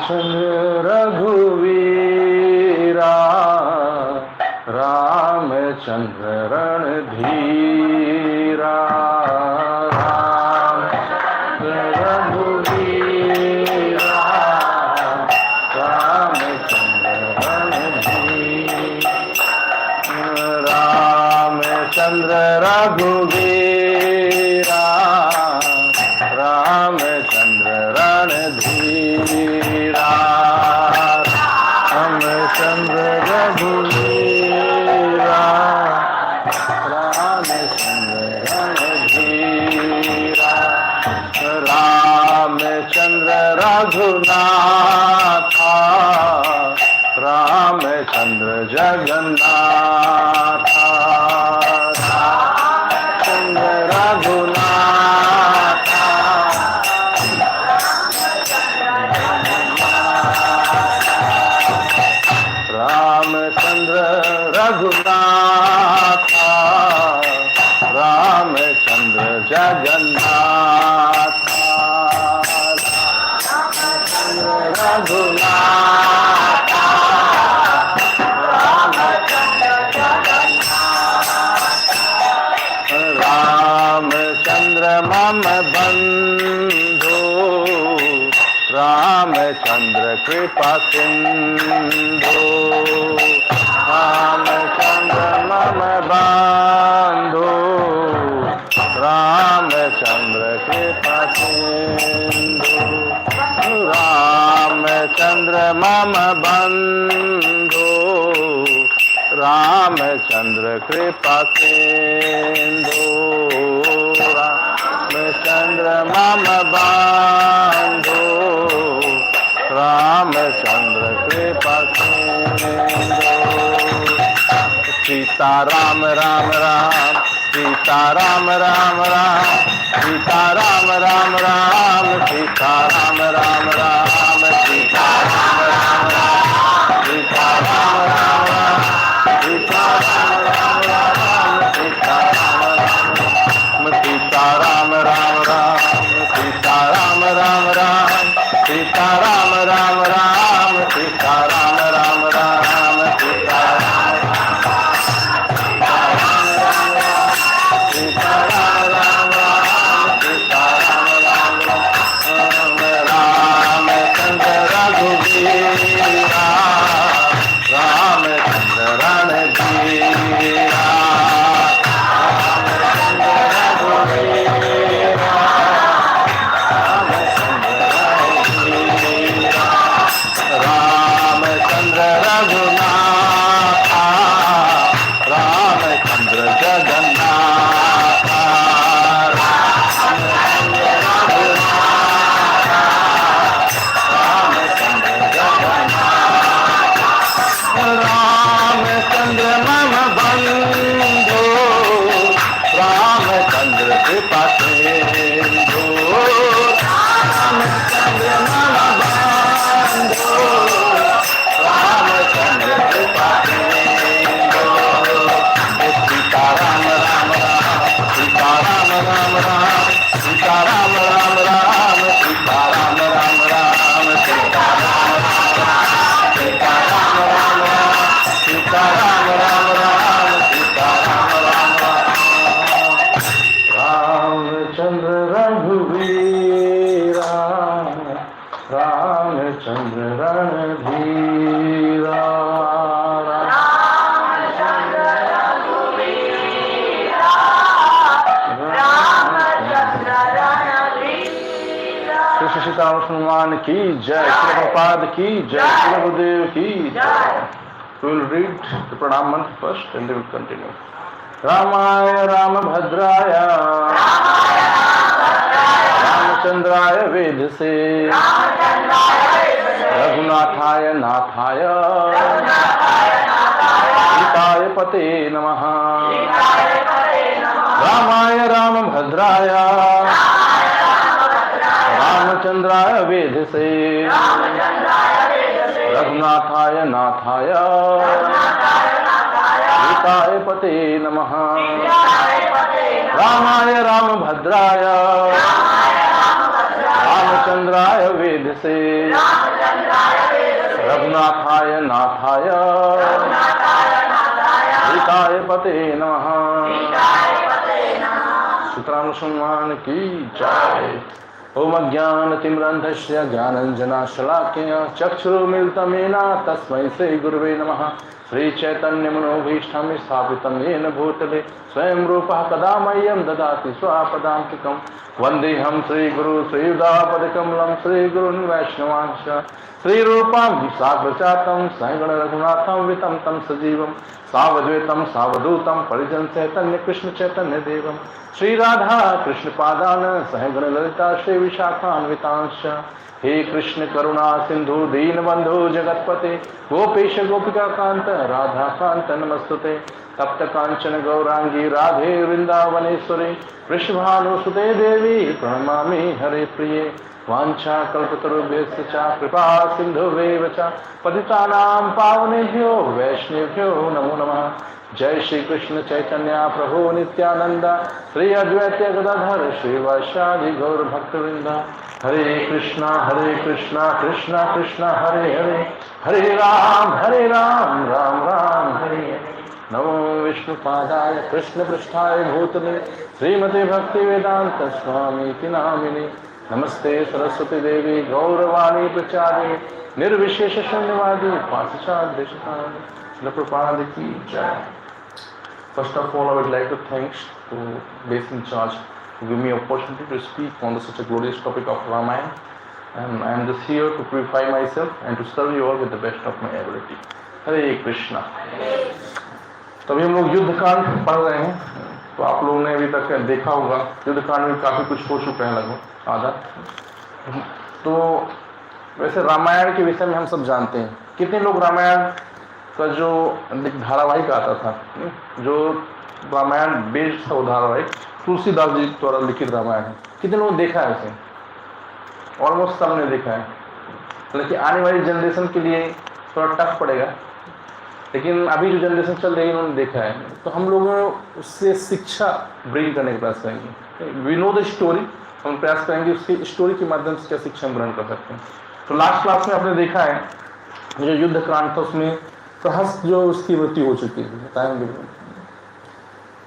रामचंद्र रघुवीरा रामचंद्र रणधीरा रामचंद्र रघुवीरा रामचंद्र रणधीरा रामचंद्र रघुवीरा रामचंद्र रणधीरा रामचंद्र रघुवीरा रामचंद्र रणधीरा रामचंद्र रघुनाथा रामचंद्र जगन्नाथा रामचंद्र रघुनाथा रामचंद्र रघुनाथा रामचंद्र जगन्नाथा रामचंद्र रघुनाथा रामचंद्र जगन्नाथा रामचंद्र मम बंधु रामचंद्र कृपा सिंधु रामचंद्र मम बंधु रामचंद्र कृपा सिंधु रामचंद्र मम बंधु रामचंद्र कृपा सिंधु रामचंद्र मम बंधु रामचंद्र कृपा सिंधु सीता राम राम राम सीता राम राम राम सीता राम राम राम सीता राम राम राम सीता राम राम राम सीता राम राम राम सीता राम राम राम सीता राम राम सीता राम राम राम सीता राम राम राम सीता राम राम राम सीता राम राम राम सीता रामचंद्र रघुवीरा रामचंद्र रणधीरा रामचंद्र रघुवीरा रामचंद्र रघुनाथा रामचंद्र जगन्नाथा रामचंद्र रामचंद्र मम बंधु रामचंद्र कृपा सिंधु रामचंद्र मम बंधु रामचंद्र कृपा सिंधु सीता राम राम राम सीता राम राम राम सीता राम राम राम सीता राम राम राम सीता राम राम राम सीता राम राम राम सीता राम राम राम सीता राम राम राम रामचंद्र रघुवीरा रामचंद्र रणधीरा रामचंद्र रघुवीरा रामचंद्र रणधीरा। श्री सीताराम हनुमान की जय, श्री प्रभुपाद की जय, श्री गुरुदेव की जय। We will read the pranam mantra first and then we will continue. Ramaya Ramabhadraya Ramachandraya Vedase Raghunathaya Nathaya Sitaya Pate Namaha Ramaya Ramabhadraya Ramachandraya Vedase Raghunathaya Nathaya Sitaya Pate Namaha Ramaya Ramabhadraya Ramachandraya Vedase रघुनाथाय नाथाय सीताय पते नमः। सीताराम हनुमान की जय। ओम अज्ञानतिमिरन्धस्य ज्ञानाञ्जनशलाकया चक्षुरुन्मीलितं येन तस्मै श्रीगुरवे नमः। श्रीचैतन्यमनोभीष्टं स्थापितं येन भूतले स्वयं रूपः कदा मह्यं ददाति स्वपदान्तिकं। वन्देऽहं श्रीगुरु श्रीयुतापदकमलं श्रीगुरून् वैष्णवांश्च श्रीरूपं साग्रजातं सगण रघुनाथं वितं तं सजीवं सावद्वैतं सावधूतं परिजन चैतन्य कृष्ण चैतन्य देवं श्री राधा कृष्ण पादान सहगण ललिता श्री विशाखान्वितांश्च। हे कृष्ण करुणा सिंधु दीनबंधु जगतपते गोपेश गोपिका कांत राधा कांत नमस्तुते। तप्त कांचन गौरांगी राधे वृंदावनेश्वरी वृषभानुसुते देवी प्रणमामि हरे प्रिये। वांछा कल्पतरुभ्यश्च कृपा सिंधुवेव च पतितानां पावनेभ्यो वैष्णवेभ्यो नमो नमः। जय श्री कृष्ण चैतन्य प्रभु नित्यानंद श्री अद्वैत गदाधर श्रीवासादि गौर भक्तवृंद। हरे कृष्णा कृष्णा कृष्णा हरे हरे हरे राम राम राम हरे हरे। नमो विष्णुपादाय कृष्ण पृष्ठाय भूतले श्रीमते भक्ति वेदांत स्वामी नामिने। नमस्ते सरस्वती देवी गौरवाणी प्रचारिणे निर्विशेष शून्यवादी पाश्चात्य देशकाल प्रपाद की जय। First of all, I would like to thanks to Base in Charge to give me opportunity to speak on such a glorious topic of Ramayana, and I am just here to purify myself and to serve you all with the best of my ability. हरे कृष्णा। तो अभी हम लोग युद्ध कांड पढ़ रहे हैं, तो आप लोगों ने अभी तक देखा होगा युद्ध कांड में काफी कुछ हो चुका है लगभग आधा। तो वैसे रामायण के विषय में हम सब जानते हैं। कितने लोग रामायण का जो धारावाहिक आता था, जो रामायण बेस्ड था वो धारावाहिक तुलसीदास जी द्वारा लिखित रामायण है, कितने लोगों ने देखा है उसे? ऑलमोस्ट सब ने देखा है। लेकिन आने वाली जनरेशन के लिए थोड़ा टफ पड़ेगा, लेकिन अभी जो जनरेशन चल रही है उन्होंने देखा है। तो हम लोग उससे शिक्षा ब्रिंग करने का प्रयास करेंगे। वी नो द स्टोरी, हम प्रयास करेंगे उसकी स्टोरी के माध्यम से क्या शिक्षा हम ग्रहण कर सकते हैं। तो लास्ट क्लास में आपने देखा है जो युद्ध कांड था उसमें प्रहस्त जो उसकी मृत्यु हो चुकी है, बताएंगे।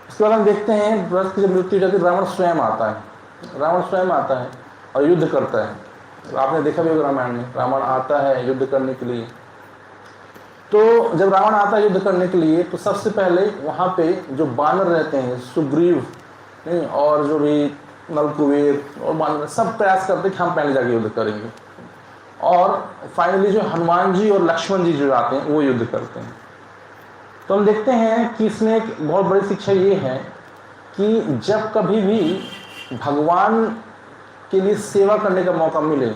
उसके बाद हम देखते हैं प्रहस्त की जब मृत्यु हो जाती है रावण स्वयं आता है। रावण स्वयं आता है और युद्ध करता है। तो आपने देखा भी होगा रामायण में, रावण आता है युद्ध करने के लिए। तो जब रावण आता है युद्ध करने के लिए तो सबसे पहले वहाँ पे जो बानर रहते हैं, सुग्रीव और जो भी नलकुबेर और बानर, सब प्रयास करते हैं कि हम पहले जाके युद्ध करेंगे। और फाइनली जो हनुमान जी और लक्ष्मण जी जो आते हैं वो युद्ध करते हैं। तो हम देखते हैं कि इसमें एक बहुत बड़ी शिक्षा ये है कि जब कभी भी भगवान के लिए सेवा करने का मौका मिले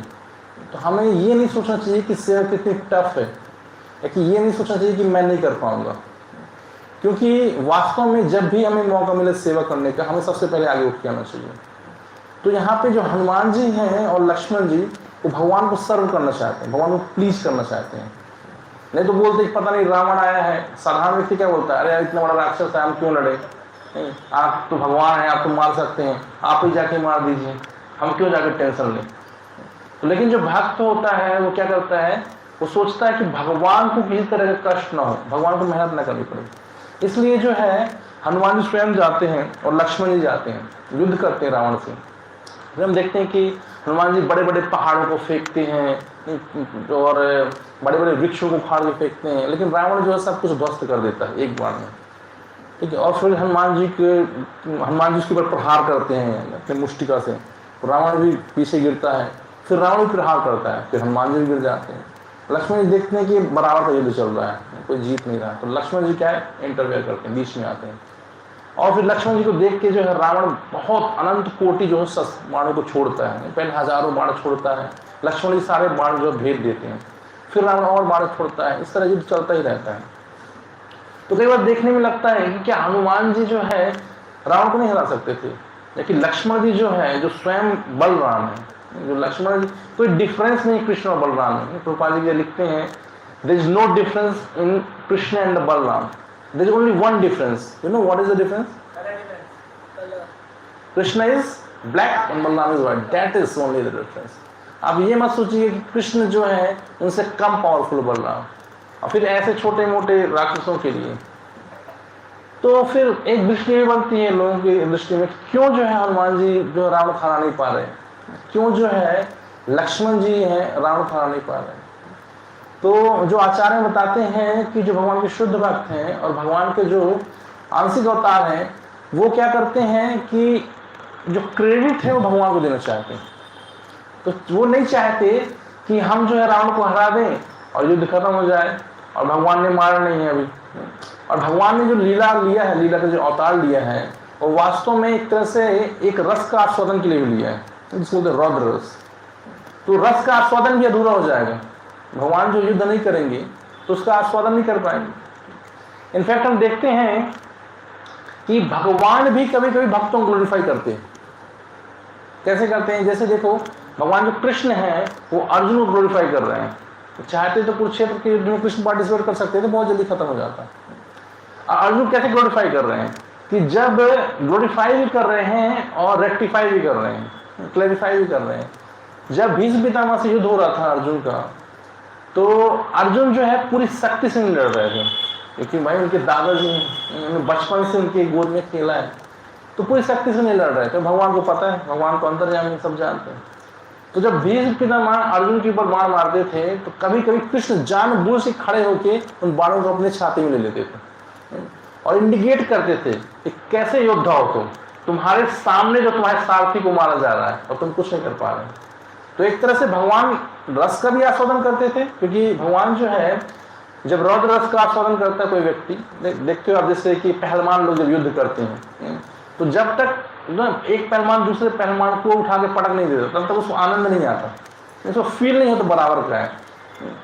तो हमें ये नहीं सोचना चाहिए कि सेवा कितनी टफ है, या कि ये नहीं सोचना चाहिए कि मैं नहीं कर पाऊंगा। क्योंकि वास्तव में जब भी हमें मौका मिले सेवा करने का, हमें सबसे पहले आगे उठ के आना चाहिए। तो यहाँ पे जो हनुमान जी हैं और लक्ष्मण जी वो भगवान को सर्व करना चाहते हैं, भगवान को प्लीज करना चाहते हैं। नहीं तो बोलते पता नहीं रावण आया है, साधारण व्यक्ति क्या बोलता है, अरे इतना बड़ा राक्षस है हम क्यों लड़े, नहीं आप तो भगवान हैं, आप तो मार सकते हैं, आप ही जाके मार दीजिए, हम क्यों जाकर टेंशन लें। तो लेकिन जो भक्त होता है वो क्या करता है, वो सोचता है कि भगवान को किसी तरह का कष्ट ना हो, भगवान को मेहनत ना करनी पड़े। इसलिए जो है हनुमान जी स्वयं जाते हैं और लक्ष्मण जी जाते हैं, युद्ध करते हैं रावण से। फिर हम देखते हैं कि हनुमान जी बड़े बड़े पहाड़ों को फेंकते हैं और बड़े बड़े वृक्षों को उखाड़ के फेंकते हैं, लेकिन रावण जो है सब कुछ ध्वस्त कर देता है एक बार में, ठीक है। और फिर हनुमान जी उसके ऊपर प्रहार करते हैं अपने मुष्टिका से, तो रावण भी पीछे गिरता है, फिर रावण भी प्रहार करता है, फिर हनुमान जी भी गिर जाते हैं। लक्ष्मण जी देखते हैं कि बराबर का युद्ध चल रहा है, कोई जीत नहीं रहा, तो लक्ष्मण जी क्या है इंटरफेयर करते हैं, बीच में आते हैं। और फिर लक्ष्मण जी को देख के जो है रावण बहुत अनंत कोटि जो है बाणों को छोड़ता है, पहले हजारों बाण छोड़ता है, लक्ष्मण जी सारे बाण जो भेद देते हैं, फिर रावण और बाण छोड़ता है, इस तरह युद्ध चलता ही रहता है। तो कई बार देखने में लगता है कि क्या हनुमान जी जो है रावण को नहीं हरा सकते थे, लेकिन लक्ष्मण जी जो है जो स्वयं बलराम है, जो लक्ष्मण जी कोई डिफरेंस नहीं कृष्ण और बलराम में। प्रभुपाद जी लिखते हैं there is no difference in Krishna and Balaram, there is only one difference. You know what is the difference? Krishna is black and Balaram is white. That is only the difference. आप ये मत सोचिए कि कृष्ण जो है उनसे कम पावरफुल बलराम, और फिर ऐसे छोटे मोटे राक्षसों के लिए। तो फिर एक दृष्टि भी बनती है लोगों की दृष्टि में, क्यों जो है हनुमान जी जो रावण खाना नहीं पा रहे, क्यों जो है लक्ष्मण जी हैं रावण खाना नहीं पा रहे। तो जो आचार्य बताते हैं कि जो भगवान के शुद्ध भक्त हैं और भगवान के जो आंशिक अवतार हैं, वो क्या करते हैं कि जो क्रेडिट है वो भगवान को देना चाहते हैं। तो वो नहीं चाहते कि हम जो है रावण को हरा दें और युद्ध खत्म हो जाए और भगवान ने मारा नहीं है अभी। और भगवान ने जो लीला लिया है, लीला का जो अवतार लिया है, वो वास्तव में एक तरह से एक रस का आस्वादन के लिए भी लिया है, जिसको बोलते रौद्र रस। तो रस का आस्वादन भी अधूरा हो जाएगा, भगवान जो युद्ध नहीं करेंगे तो उसका आस्वादन नहीं कर पाएंगे। इनफैक्ट हम देखते हैं कि भगवान भी कभी कभी भक्तों को ग्लोरीफाई करते हैं। कैसे करते हैं? जैसे देखो, भगवान जो कृष्ण है वो अर्जुन को ग्लोरीफाई कर रहे हैं। चाहते तो कुरुक्षेत्र के युद्ध में कृष्ण पार्टिसिपेट कर सकते थे, बहुत जल्दी खत्म हो जाता। अर्जुन कैसे ग्लोरीफाई कर रहे हैं कि जब ग्लोरीफाई भी कर रहे हैं और रेक्टिफाई भी कर रहे हैं, क्लैरिफाई भी कर रहे हैं। जब भीष्म पितामह से युद्ध हो रहा था अर्जुन का, तो अर्जुन जो है पूरी शक्ति से नहीं लड़ रहे थे, क्योंकि भाई उनके दादाजी बचपन से उनके गोद में खेला है, तो पूरी शक्ति से नहीं लड़ रहे थे। भगवान को पता है, भगवान को अंतर्यामी सब जानते हैं। तो जब भीष्म पितामह अर्जुन के ऊपर बाण मारते थे, तो कभी कभी कृष्ण जानबूझ से खड़े होकर उन बाणों को अपने छाती में ले लेते थे और इंडिकेट करते थे कि कैसे योद्धा हो तुम, तुम्हारे सामने जो तुम्हारे सारथी को मारा जा रहा है और तुम कुछ नहीं कर पा रहे। तो एक तरह से भगवान रस का भी आस्वादन करते थे, क्योंकि भगवान जो है जब रौद्र रस का आस्वादन करता है कोई व्यक्ति, देखते हो आप जैसे कि पहलवान लोग जब युद्ध करते हैं, तो जब तक एक पहलवान दूसरे पहलवान को उठा के पटक नहीं देता तब तक उसको आनंद नहीं आता, उसको फील नहीं होता बराबर का है।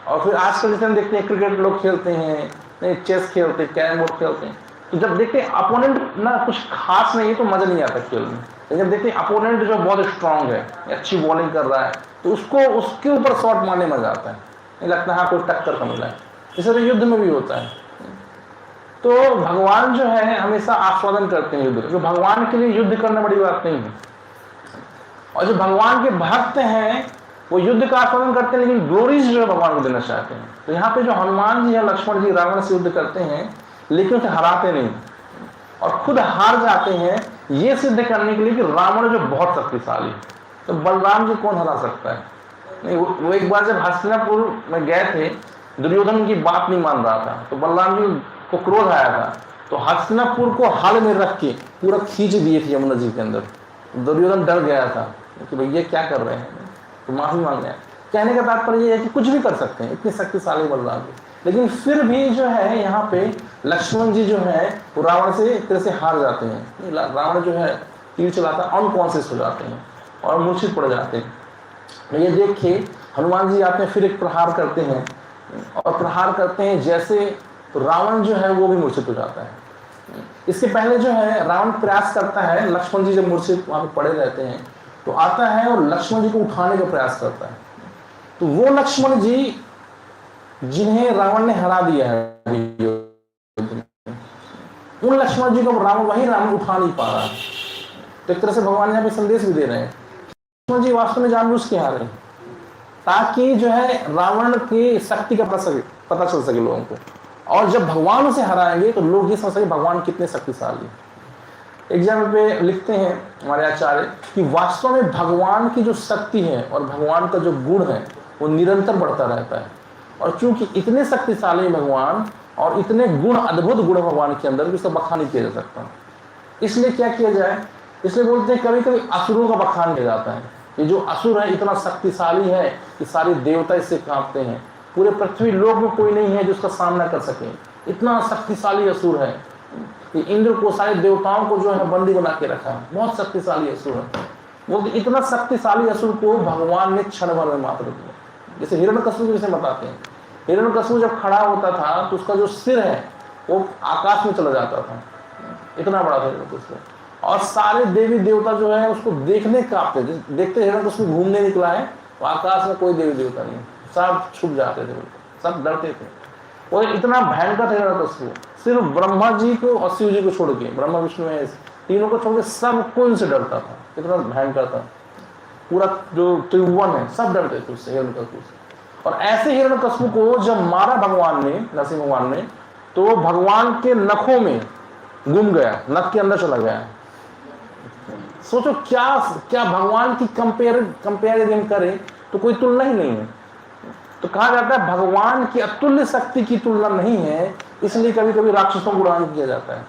और फिर आजकल जैसे हम देखते हैं क्रिकेट लोग खेलते हैं, चेस खेलते हैं, कैरम बोर्ड खेलते हैं, तो जब देखते हैं अपोनेंट ना कुछ खास नहीं है तो मजा नहीं आता खेल में। लेकिन जब देखते हैं अपोनेंट जो बहुत स्ट्रांग है, अच्छी बॉलिंग कर रहा है, तो उसको उसके ऊपर शॉट मारने मजा आता है, नहीं लगता हाँ कोई टक्कर का मिला है। इस तरह युद्ध में भी होता है। तो भगवान जो है हमेशा आस्वादन करते हैं युद्ध, जो भगवान के लिए युद्ध करना बड़ी बात नहीं है। और जो भगवान के भक्त हैं वो युद्ध का आस्वादन करते हैं, लेकिन ग्लोरीज जो है भगवान को देना चाहते हैं। तो यहाँ पे जो हनुमान जी या लक्ष्मण जी रावण से युद्ध करते हैं, लेकिन उसे हराते नहीं और खुद हार जाते हैं, ये सिद्ध करने के लिए कि रावण जो बहुत शक्तिशाली है, तो बलराम जी कौन हरा सकता है। नहीं, वो एक बार जब हस्तिनापुर में गए थे, दुर्योधन की बात नहीं मान रहा था, तो बलराम जी को क्रोध आया था, तो हस्तिनापुर को हाल में रख के पूरा खींच दिए थे यमुना जी के अंदर। दुर्योधन डर गया था कि भैया क्या कर रहे हैं, तो माफी मांग रहे हैं। कहने का तात्पर्य ये है कि कुछ भी कर सकते हैं, इतने शक्तिशाली बलराम जी। लेकिन फिर भी जो है यहाँ पे लक्ष्मण जी जो है वो रावण से एक तरह से हार जाते हैं। रावण जो है तीर चलाता अनकॉन्शियस हो जाते हैं और मूर्छित पड़ जाते हैं। ये देखिए हनुमान जी आते हैं, फिर एक प्रहार करते हैं और प्रहार करते हैं जैसे, तो रावण जो है वो भी मूर्छित हो जाता है। इसके पहले जो है रावण प्रयास करता है, लक्ष्मण जी जब मूर्छित वहां पे पड़े रहते हैं तो आता है और लक्ष्मण जी को उठाने का प्रयास करता है। तो वो लक्ष्मण जी जिन्हें रावण ने हरा दिया है, उन लक्ष्मण जी को वही रावण उठा नहीं पा रहा है। तो एक तरह से भगवान यहाँ पे संदेश भी दे रहे हैं, लक्ष्मण जी वास्तव में जानबूझ के हारे ताकि जो है रावण की शक्ति का पता चल सके लोगों को, और जब भगवान उसे हराएंगे तो लोग ये समझ सके भगवान कितने शक्तिशाली हैं। एक जगह पे लिखते हैं हमारे आचार्य कि वास्तव में भगवान की जो शक्ति है और भगवान का जो गुण है वो निरंतर बढ़ता रहता है। और चूंकि इतने शक्तिशाली भगवान और इतने गुण, अद्भुत गुण भगवान के अंदर, उसका बखान नहीं किया जा सकता। इसलिए क्या किया जाए, इसलिए बोलते हैं कभी कभी असुरों का बखान किया जाता है कि जो असुर है इतना शक्तिशाली है कि सारे देवता इससे कांपते हैं, पूरे पृथ्वी लोक में कोई नहीं है जो उसका सामना कर सके, इतना शक्तिशाली असुर है कि इंद्र को, सारे देवताओं को जो है बंदी बना के रखा है, बहुत शक्तिशाली असुर है। वो इतना शक्तिशाली असुर को भगवान ने क्षण भर में मात दिया। जैसे हिरण्यकश्यप जैसे बताते हैं, हिरण्यकश्यप जब खड़ा होता था तो उसका जो सिर है वो आकाश में चला जाता था, इतना बड़ा था हिरण्यकश्यप। और सारे देवी देवता जो है उसको देखने कांपते, देखते हिरण्यकश्यप घूमने निकला है तो आकाश में कोई देवी देवता नहीं, सब छुप जाते थे, सब डरते थे। और इतना भयंकर था हिरण्यकश्यप, सिर्फ ब्रह्मा जी को और शिव जी को छोड़ के, ब्रह्मा विष्णु महेश तीनों को छोड़ के सबको इनसे डरता था, इतना भयंकर था। पूरा जो त्रिभुवन है सब डरते थे उससे, हिरण्यकश्यप से। और ऐसे हिरण्यकश्यप को जब मारा भगवान ने, नरसिंह भगवान ने, तो भगवान के नखों में गुम गया, नख के अंदर चला गया। सोचो क्या क्या भगवान की कंपेरिजन करें तो कोई तुलना ही नहीं है। तो कहा जाता है भगवान की अतुल्य शक्ति की तुलना नहीं है, इसलिए कभी कभी राक्षसों को गुणगान किया जाता है,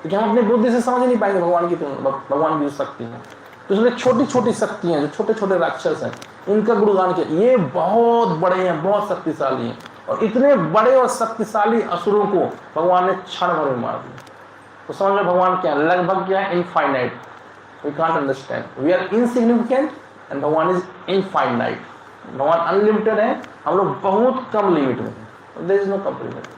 क्योंकि हम अपनी बुद्धि से समझ नहीं पाएंगे भगवान की भगवान की जो शक्ति है। तो इसलिए छोटी छोटी शक्तियां, जो छोटे छोटे राक्षस हैं, इनका गुणगान किया। ये बहुत बड़े हैं, बहुत शक्तिशाली हैं, और इतने बड़े और शक्तिशाली असुरों को भगवान ने क्षण भर में मार दिया। तो समझ में भगवान क्या है, लगभग क्या है, infinite. We can't understand, we are insignificant and Bhagwan is infinite. भगवान अनलिमिटेड है, हम लोग बहुत कम लिमिट में हैं, देयर इज नो कंपेरिजन।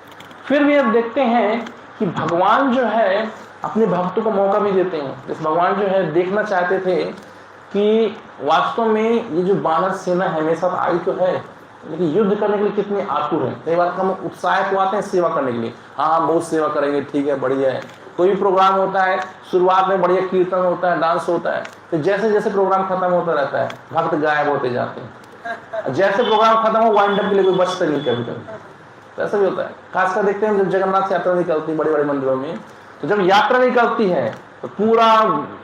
फिर भी अब देखते हैं कि भगवान जो है अपने भक्तों को मौका भी देते हैं। जैसे भगवान जो है देखना चाहते थे कि वास्तव में ये जो वानर सेना है मेरे साथ आई तो है, लेकिन युद्ध करने के लिए कितनी आतुर है। कई बार हम उत्साह को आते हैं सेवा करने के लिए, हाँ बहुत सेवा करेंगे, ठीक है, बढ़िया है। कोई भी प्रोग्राम होता है, शुरुआत में बढ़िया कीर्तन होता है, डांस होता है, फिर जैसे जैसे प्रोग्राम खत्म होता रहता है भक्त गायब होते जाते हैं। जैसे प्रोग्राम खत्म हो वाइंड अप के लिए कोई बचता नहीं कभी कभी। तो ऐसा भी होता है। खासकर देखते हैं जब जगन्नाथ यात्रा निकलती है बड़े बड़े मंदिरों में, तो जब यात्रा निकलती है तो पूरा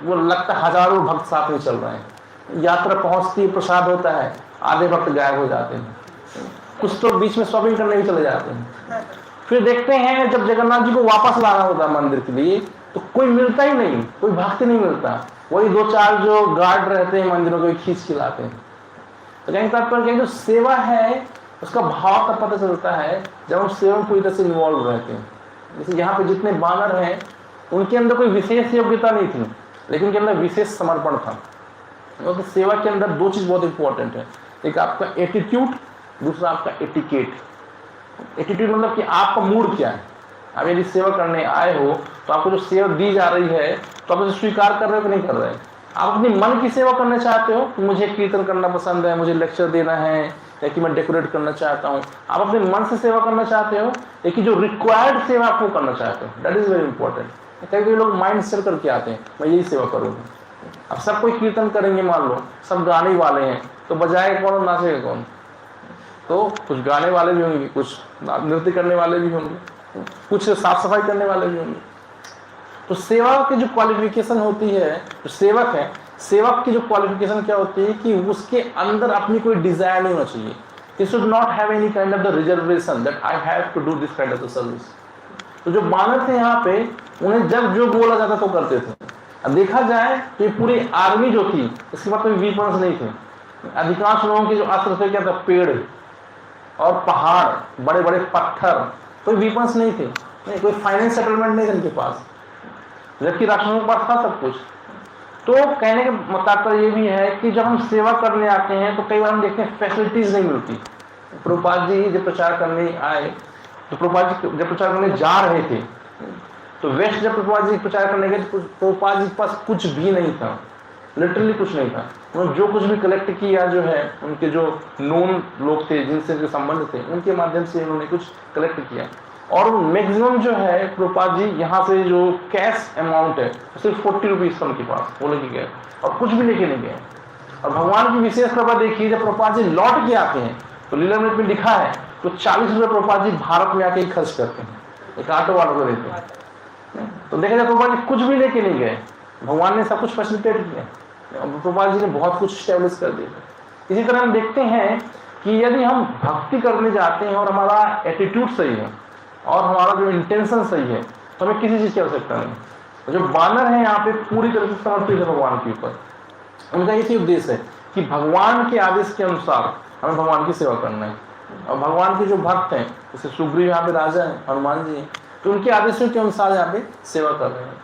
वो लगता है हजारों भक्त साथ में चल रहे हैं। यात्रा पहुंचती है, प्रसाद होता है, आधे भक्त गायब हो जाते हैं, कुछ तो बीच में शॉपिंग करने भी चले जाते हैं। फिर देखते हैं जब जगन्नाथ जी को वापस लाना होता है मंदिर के लिए, तो कोई मिलता ही नहीं, कोई भक्त नहीं मिलता। वही दो चार जो गार्ड रहते हैं मंदिरों को खींच के लाते हैं। तो कहीं तात्पर्य जो सेवा है उसका भाव तब पता चलता है जब हम सेवा में पूरी तरह से इन्वॉल्व रहते हैं। जैसे यहाँ पे जितने बानर हैं उनके अंदर कोई विशेष योग्यता नहीं थी, लेकिन उनके अंदर विशेष समर्पण था। तो सेवा के अंदर दो चीज बहुत इंपॉर्टेंट है, एक आपका एटीट्यूड, दूसरा आपका एटिकेट। एटीट्यूड मतलब कि आपका मूड क्या है। आप यदि सेवा करने आए हो तो आपको जो सेवा दी जा रही है तो आप उसे स्वीकार कर रहे हो कि नहीं कर रहे हैं। आप अपने मन की सेवा करना चाहते हो, मुझे कीर्तन करना पसंद है, मुझे लेक्चर देना है, या कि मैं डेकोरेट करना चाहता हूँ। आप अपने मन से सेवा करना चाहते हो, लेकिन जो रिक्वायर्ड सेवा आपको करना चाहते हो, दैट इज वेरी इंपॉर्टेंट। कई कई लोग माइंड सेट करके आते हैं मैं यही सेवा करूँगा। अब सब कोई कीर्तन करेंगे, मान लो सब गाने वाले हैं, तो बजाएगा कौन और नाचेगा कौन? तो कुछ गाने वाले भी होंगे, कुछ नृत्य करने वाले भी होंगे, कुछ साफ सफाई करने वाले भी होंगे। तो सेवा की जो क्वालिफिकेशन होती है, जो सेवक है, सेवक की जो क्वालिफिकेशन क्या होती है कि उसके अंदर अपनी कोई डिजायर नहीं होना चाहिए। He should not have any kind of the reservation that I have to do this kind of the service. तो जो बानर थे यहाँ पे, उन्हें जब जो बोला जाता तो करते थे। अब देखा जाए तो ये पूरी आर्मी जो थी, इसके बाद कोई वीपन्स नहीं थे। अधिकांश लोगों के जो अस्त्र थे क्या था, पेड़ और पहाड़, बड़े बड़े पत्थर, कोई वीपन्स नहीं थे, नहीं कोई फाइनेंस सेटलमेंट नहीं था इनके पास, जबकि राक्षसों के पास था सब कुछ। तो कहने का तात्पर्य ये भी है कि जब हम सेवा करने आते हैं तो कई बार हम देखते हैं फैसिलिटीज नहीं मिलती। प्रभुपाद जी जब प्रचार करने आए, तो प्रभुपाद जी जब प्रचार करने जा रहे थे, तो वेस्ट जब प्रभुपाद जी प्रचार करने गए, तो प्रभुपाद जी के पास कुछ भी नहीं था, लिटरली कुछ नहीं था। उन्होंने जो कुछ भी कलेक्ट किया, जो है उनके जो नोन लोग थे, जिनसे उनके संबंध थे, उनके माध्यम से उन्होंने कुछ कलेक्ट किया। और मैक्सिमम जो है प्रभुपाद जी यहाँ से जो कैश अमाउंट है सिर्फ 40 रुपीज था उनके पास, वो लेके गए और कुछ भी लेके नहीं गए। और भगवान की विशेष कृपा देखिए, जब प्रभुपाद जी लौट के आते हैं तो लीलामृत में लिखा है तो 40 रुपये प्रभुपाद जी भारत में आके ही खर्च करते हैं, एक ऑटो वालों को देते हैं। तो देखा जाए प्रभुपाद जी कुछ भी लेके नहीं गए, भगवान ने सब कुछ फैसिलिटेट किया। प्रभुपाद जी ने बहुत कुछ स्टैब्लिश कर दिया। इसी तरह हम देखते हैं कि यदि हम भक्ति करने जाते हैं और हमारा एटीट्यूड सही है और हमारा जो इंटेंशन सही है, तो हमें किसी चीज़ की आवश्यकता नहीं। जो बानर है यहाँ पे पूरी तरह से समर्पित है भगवान के ऊपर। उनका यही उद्देश्य है कि भगवान के आदेश के अनुसार हमें भगवान की सेवा करना है। और भगवान के जो भक्त हैं, जैसे सुग्रीव यहाँ पे राजा हैं, हनुमान जी हैं, तो उनके आदेशों के अनुसार यहाँ पे सेवा कर रहे हैं।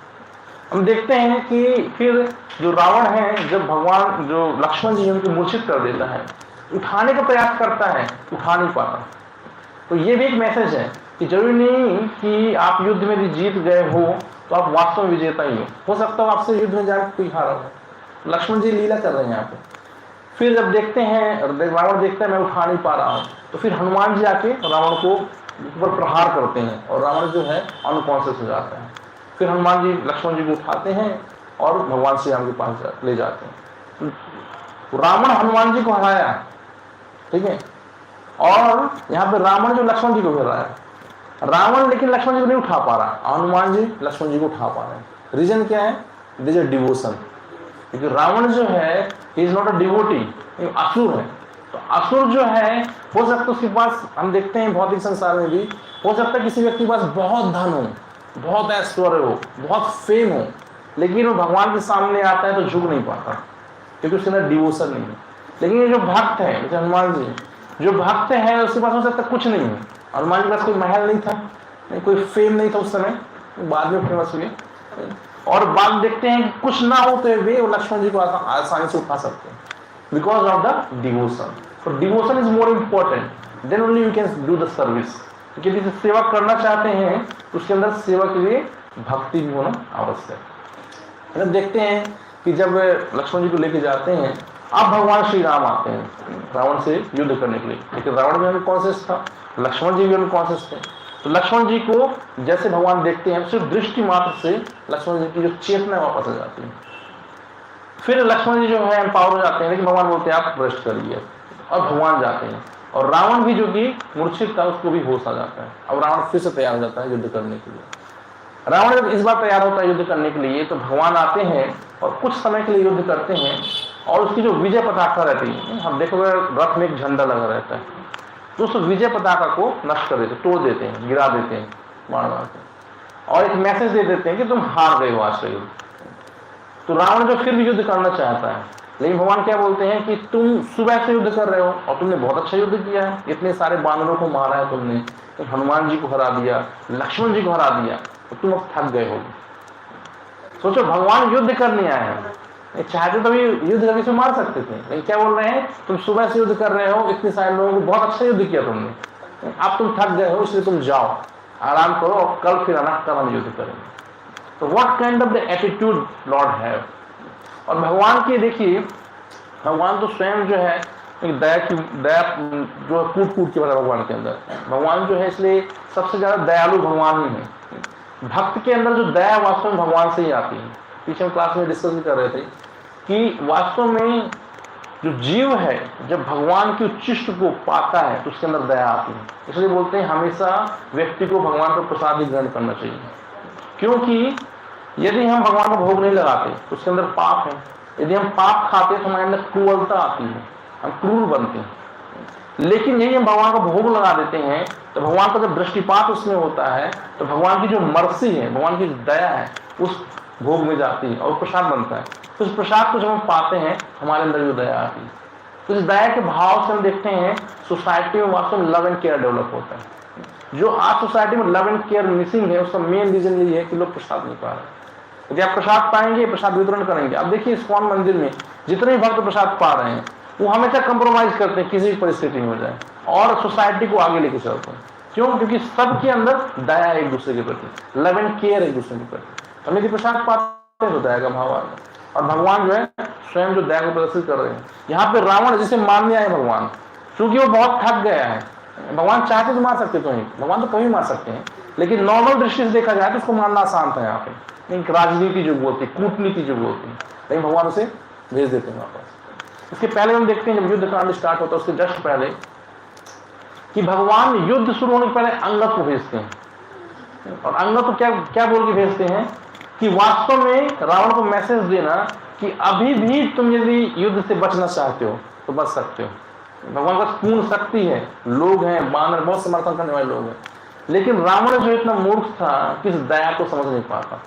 हम देखते हैं कि फिर जो रावण है, जब भगवान जो लक्ष्मण जी उनको मूर्छित कर देता है, उठाने का प्रयास करता है, उठा नहीं पाता। तो ये भी एक मैसेज है कि जरूरी नहीं कि आप युद्ध में भी जीत गए हो तो आप वास्तव में विजेता ही हो सकता है आपसे युद्ध में जाकर कोई हारा हो। लक्ष्मण जी लीला कर रहे हैं यहाँ पे। फिर जब देखते हैं, रावण देखता है मैं उठा नहीं पा रहा हूँ, तो फिर हनुमान जी आके रावण को ऊपर प्रहार करते हैं और रावण जो है अनकॉन्शियस हो जाता है। फिर हनुमान जी लक्ष्मण जी को उठाते हैं और भगवान श्री राम के पास ले जाते हैं। रावण हनुमान जी को हराया, ठीक है, और यहाँ पे रावण जो लक्ष्मण जी को घेर रहा है, रावण लेकिन लक्ष्मण जी को नहीं उठा पा रहा, हनुमान जी लक्ष्मण जी को उठा पा रहे हैं। रीजन क्या है? This is devotion. क्योंकि रावण जो है he is not a devotee, असुर है। तो असुर जो है, हो सकता है उसके पास, हम देखते हैं भौतिक संसार में भी, हो सकता है किसी व्यक्ति के पास बहुत धन हो, बहुत ऐश्वर्य हो, बहुत फेम हो, लेकिन वो भगवान के सामने आता है तो झुक नहीं पाता, क्योंकि उसके अंदर डिवोशन नहीं है। लेकिन ये जो भक्त है, जैसे हनुमान जी, जो भक्त है उसके पास हो सकता है कुछ नहीं है। हनुमान जी के पास कोई महल नहीं था, नहीं कोई फेम नहीं था उस समय, बाद में फेमस हुए, और बात देखते हैं कि कुछ ना होते हुए वो लक्ष्मण जी को आसानी से उठा सकते हैं, बिकॉज ऑफ द डिवोशन। तो devotion is more important, then only you can do the service. क्योंकि यदि सेवा करना चाहते हैं तो उसके अंदर सेवा के लिए भक्ति भी होना आवश्यक है। देखते हैं कि जब लक्ष्मण जी को लेके जाते हैं, अब भगवान श्री राम आते हैं रावण से युद्ध करने के लिए, लेकिन रावण भी अनकॉन्शियस था, लक्ष्मण जी भी अनकॉन्शियस थे। तो लक्ष्मण जी को जैसे भगवान देखते हैं, सिर्फ दृष्टि मात्र से लक्ष्मण जी की जो चेतना वापस आ जाती है। फिर लक्ष्मण जी जो है एम्पावर हो जाते हैं, लेकिन भगवान बोलते हैं आप रेस्ट करिए, और भगवान जाते हैं। और रावण भी जो कि मूर्छित था, उसको भी होश आ जाता है। अब रावण फिर से तैयार हो जाता है युद्ध करने के लिए। रावण जब इस बार तैयार होता है युद्ध करने के लिए, तो भगवान आते हैं और कुछ समय के लिए युद्ध करते हैं, और उसकी जो विजय पताका रहती है, हम देखोगे रथ में एक झंडा लगा रहता है, तो उस विजय पताका को नष्ट कर देते, तोड़ देते हैं, गिरा देते हैं, मार मारते हैं, और एक मैसेज दे देते हैं कि तुम हार गए हो आज का युद्ध। तो रावण जो फिर भी युद्ध करना चाहता है, लेकिन भगवान क्या बोलते हैं कि तुम सुबह से युद्ध कर रहे हो और तुमने बहुत अच्छा युद्ध किया है, इतने सारे बानरों को मारा है तुमने, तो हनुमान जी को हरा दिया, लक्ष्मण जी को हरा दिया, तो तुम अब थक गए हो। सोचो, भगवान युद्ध करने आए हैं, चाहते तो भी युद्ध करके से मार सकते थे, लेकिन क्या बोल रहे हैं, तुम सुबह से युद्ध कर रहे हो, इतने सारे लोगों को बहुत अच्छा युद्ध किया तुमने, अब तुम थक गए हो, इसलिए तुम जाओ आराम करो, और कल फिर आना, कल हम युद्ध करेंगे। तो what kind of the attitude Lord have. और भगवान की देखिए, भगवान तो स्वयं जो है दया जो कूट कूट के बता भगवान के अंदर, भगवान जो है इसलिए सबसे ज्यादा दयालु भगवान ही है। भक्त के अंदर जो दया वास्तव में भगवान से ही आती है। पीछे हम क्लास में डिस्कस भी कर रहे थे कि वास्तव में जो जीव है, जब भगवान की उच्चिष्ट को पाता है तो उसके अंदर दया आती है। इसलिए बोलते हैं हमेशा व्यक्ति को भगवान का प्रसाद ही ग्रहण करना चाहिए, क्योंकि यदि हम भगवान को भोग नहीं लगाते तो उसके अंदर पाप है। यदि हम पाप खाते तो हमारे अंदर क्रूरता आती है, हम क्रूर बनते हैं। लेकिन यही हम भगवान का भोग लगा देते हैं तो भगवान का जब दृष्टिपात उसमें होता है तो भगवान की जो मर्सी है, भगवान की दया है, उस भोग में जाती है और प्रसाद बनता है। तो उस प्रसाद को जब हम पाते हैं हमारे अंदर जो दया आती है, तो इस दया के भाव से हम देखते हैं सोसाइटी में वास्तव में लव एंड केयर डेवलप होता है। जो आज सोसाइटी में लव एंड केयर मिसिंग है, उसका मेन रीजन यही है कि लोग प्रसाद नहीं पा रहे। यदि आप प्रसाद पाएंगे, प्रसाद वितरण करेंगे। अब देखिए इस्कॉन मंदिर में जितने भक्त प्रसाद पा रहे हैं वो हमेशा कंप्रोमाइज करते हैं, किसी भी परिस्थिति में हो जाए, और सोसाइटी को आगे लेके चलते हैं। क्यों? क्योंकि सबके अंदर दया है एक दूसरे के प्रति, लव एंड केयर एक दूसरे के प्रति। हम यदि प्रसाद पाते हैं तो दया का भाव आ गया, और भगवान जो है स्वयं जो दया को प्रदर्शित कर रहे हैं। यहाँ पे रावण जिसे मारने आए भगवान, क्योंकि वो बहुत थक गया है, भगवान चाहते तो मार सकते तो नहीं, भगवान तो कभी मार सकते हैं, लेकिन नॉर्मल दृष्टि से देखा जाए तो उसको मारना आसान था। यहाँ पे एक राजनीति जो बोलती, कूटनीति जो बोलती, लेकिन भगवान उसे भेज देते हैं वापस। इसके पहले हम देखते हैं जब युद्ध कांड स्टार्ट होता है उसके जस्ट पहले कि भगवान युद्ध शुरू होने के पहले अंगद को भेजते हैं, और अंगद को क्या क्या बोल के भेजते हैं कि वास्तव में रावण को मैसेज देना कि अभी भी तुम यदि युद्ध से बचना चाहते हो तो बच सकते हो। भगवान का पूर्ण शक्ति है, लोग हैं, बानर बहुत समर्थन करने वाले लोग हैं, लेकिन रावण जो इतना मूर्ख था कि इस दया को समझ नहीं पाता।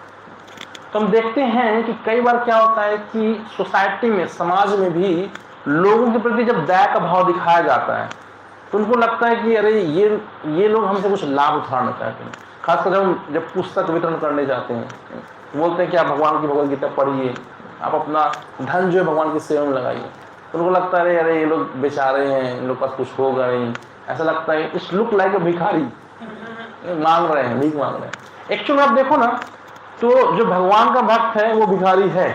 तो हम देखते हैं कि कई बार क्या होता है कि सोसाइटी में, समाज में भी लोगों के प्रति जब दया का भाव दिखाया जाता है तो उनको लगता है कि अरे ये लोग हमसे कुछ लाभ उठाना चाहते हैं। खासकर जब पुस्तक वितरण करने जाते हैं, बोलते हैं कि आप भगवान की भगवद गीता पढ़िए, आप अपना धन जो है भगवान की सेवा में लगाइए। उनको लगता है अरे ये लोग बेचारे हैं, इन लोग पास कुछ होगा नहीं, ऐसा लगता है। इस लुक लाइक भिखारी, मांग रहे हैं, भीख मांग रहे हैं। एक्चुअली आप देखो ना तो जो भगवान का भक्त है वो भिखारी है,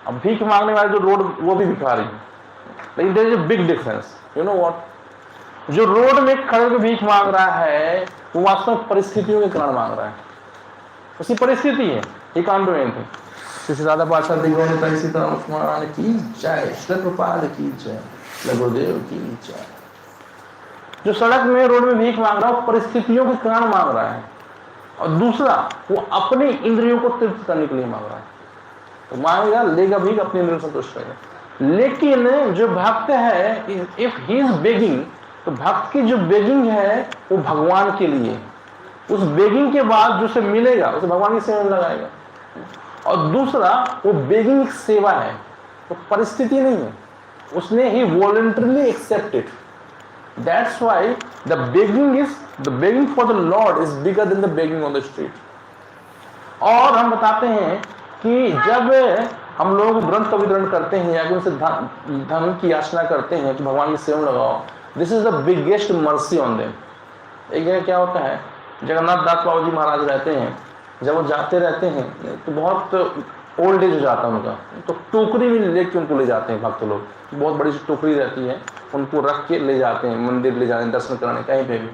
अब भीख मांगने वाले जो रोड वो भी भिखारी है। लेकिन there is a big difference, you know what. जो रोड में खड़े होकर भीख मांग रहा है वो वास्तव में परिस्थितियों के कारण मांग रहा है, उसकी परिस्थिति है, he can't do anything. Shri Shri Radha पाशाद गौर सीताराम स्मरण की जय, श्री प्रपाद की जय, गुरुदेव की जय। जो सड़क में रोड में भीख मांग रहा है परिस्थितियों के कारण मांग रहा है, और दूसरा वो अपनी इंद्रियों को तृप्त करने के लिए मांग रहा है। तो मांगेगा, लेगा भीख, अपनी इंद्रियों को संतुष्ट करेगा। लेकिन जो भक्त है, इफ ही इज बेगिंग, तो भक्त की जो बेगिंग है वो भगवान के लिए, उस बेगिंग के बाद जो उसे मिलेगा उसे भगवान की सेवा में लगाएगा। और दूसरा वो बेगिंग एक सेवा है, तो परिस्थिति नहीं है, उसने he voluntarily accepted. That's why the begging for the lord is bigger than the begging on the street. और हम बताते हैं कि जब हम लोग ग्रंथ का वितरण करते हैं या उनसे धन की याचना करते हैं कि भगवान की सेवा में लगाओ, this is the biggest mercy on them. एक जगह क्या होता है, जगन्नाथ दास बाबू जी महाराज रहते हैं, जब वो जाते रहते हैं तो बहुत ओल्ड एज हो जाता है उनका, तो टोकरी में लेके उनको ले जाते हैं भक्त लोग। बहुत बड़ी सी टोकरी रहती है, उनको रख के ले जाते हैं मंदिर, ले जाते हैं दर्शन कराने कहीं पे भी।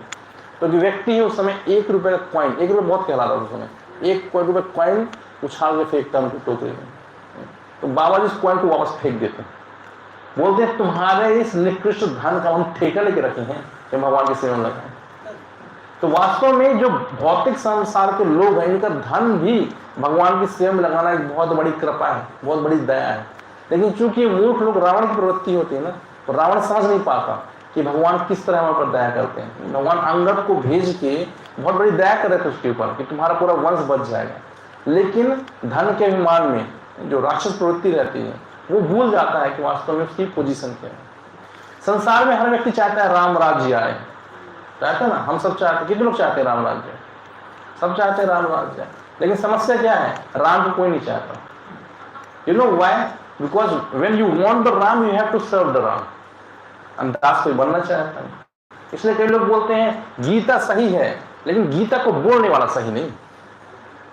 तो जो व्यक्ति है उस समय 1 रुपए का कॉइन, 1 रुपये बहुत कहलाता था उस समय, 1 रुपये कॉइन उछाल के फेंकता उनको टोकरी में। तो बाबा जी इस कॉइन को वापस फेंक देते हैं, बोलते हैं तुम्हारे इस निकृष्ट धन का हम ठेका लेके रखे हैं कि भगवान की सेवा में लगाएं। तो वास्तव में जो भौतिक संसार के लोग हैं, इनका धन भी भगवान की सेवा में लगाना एक बहुत बड़ी कृपा है, बहुत बड़ी दया है। लेकिन चूंकि मूर्ख लोग, रावण की प्रवृत्ति होती है ना, तो रावण समझ नहीं पाता कि भगवान किस तरह हमारे पर दया करते हैं। भगवान अंगद को भेज के बहुत बड़ी दया कर रहे थे उसके ऊपर कि तुम्हारा पूरा वंश बच जाएगा। लेकिन धन के अभिमान में जो राक्षस प्रवृत्ति रहती है, वो भूल जाता है कि वास्तव में उसकी पोजीशन क्या है। संसार में हर व्यक्ति चाहता है राम राज्य आए, चाहते हैं ना, हम सब चाहते हैं। कितने लोग चाहते हैं राम राज्य? सब चाहते हैं राम राज्य। लेकिन समस्या क्या है, राम को कोई नहीं चाहता। You know why? Because when you want the Ram you have to serve the Ram, and दास कोई बनना चाहता है। इसलिए कई लोग बोलते हैं गीता सही है, लेकिन गीता को बोलने वाला सही नहीं।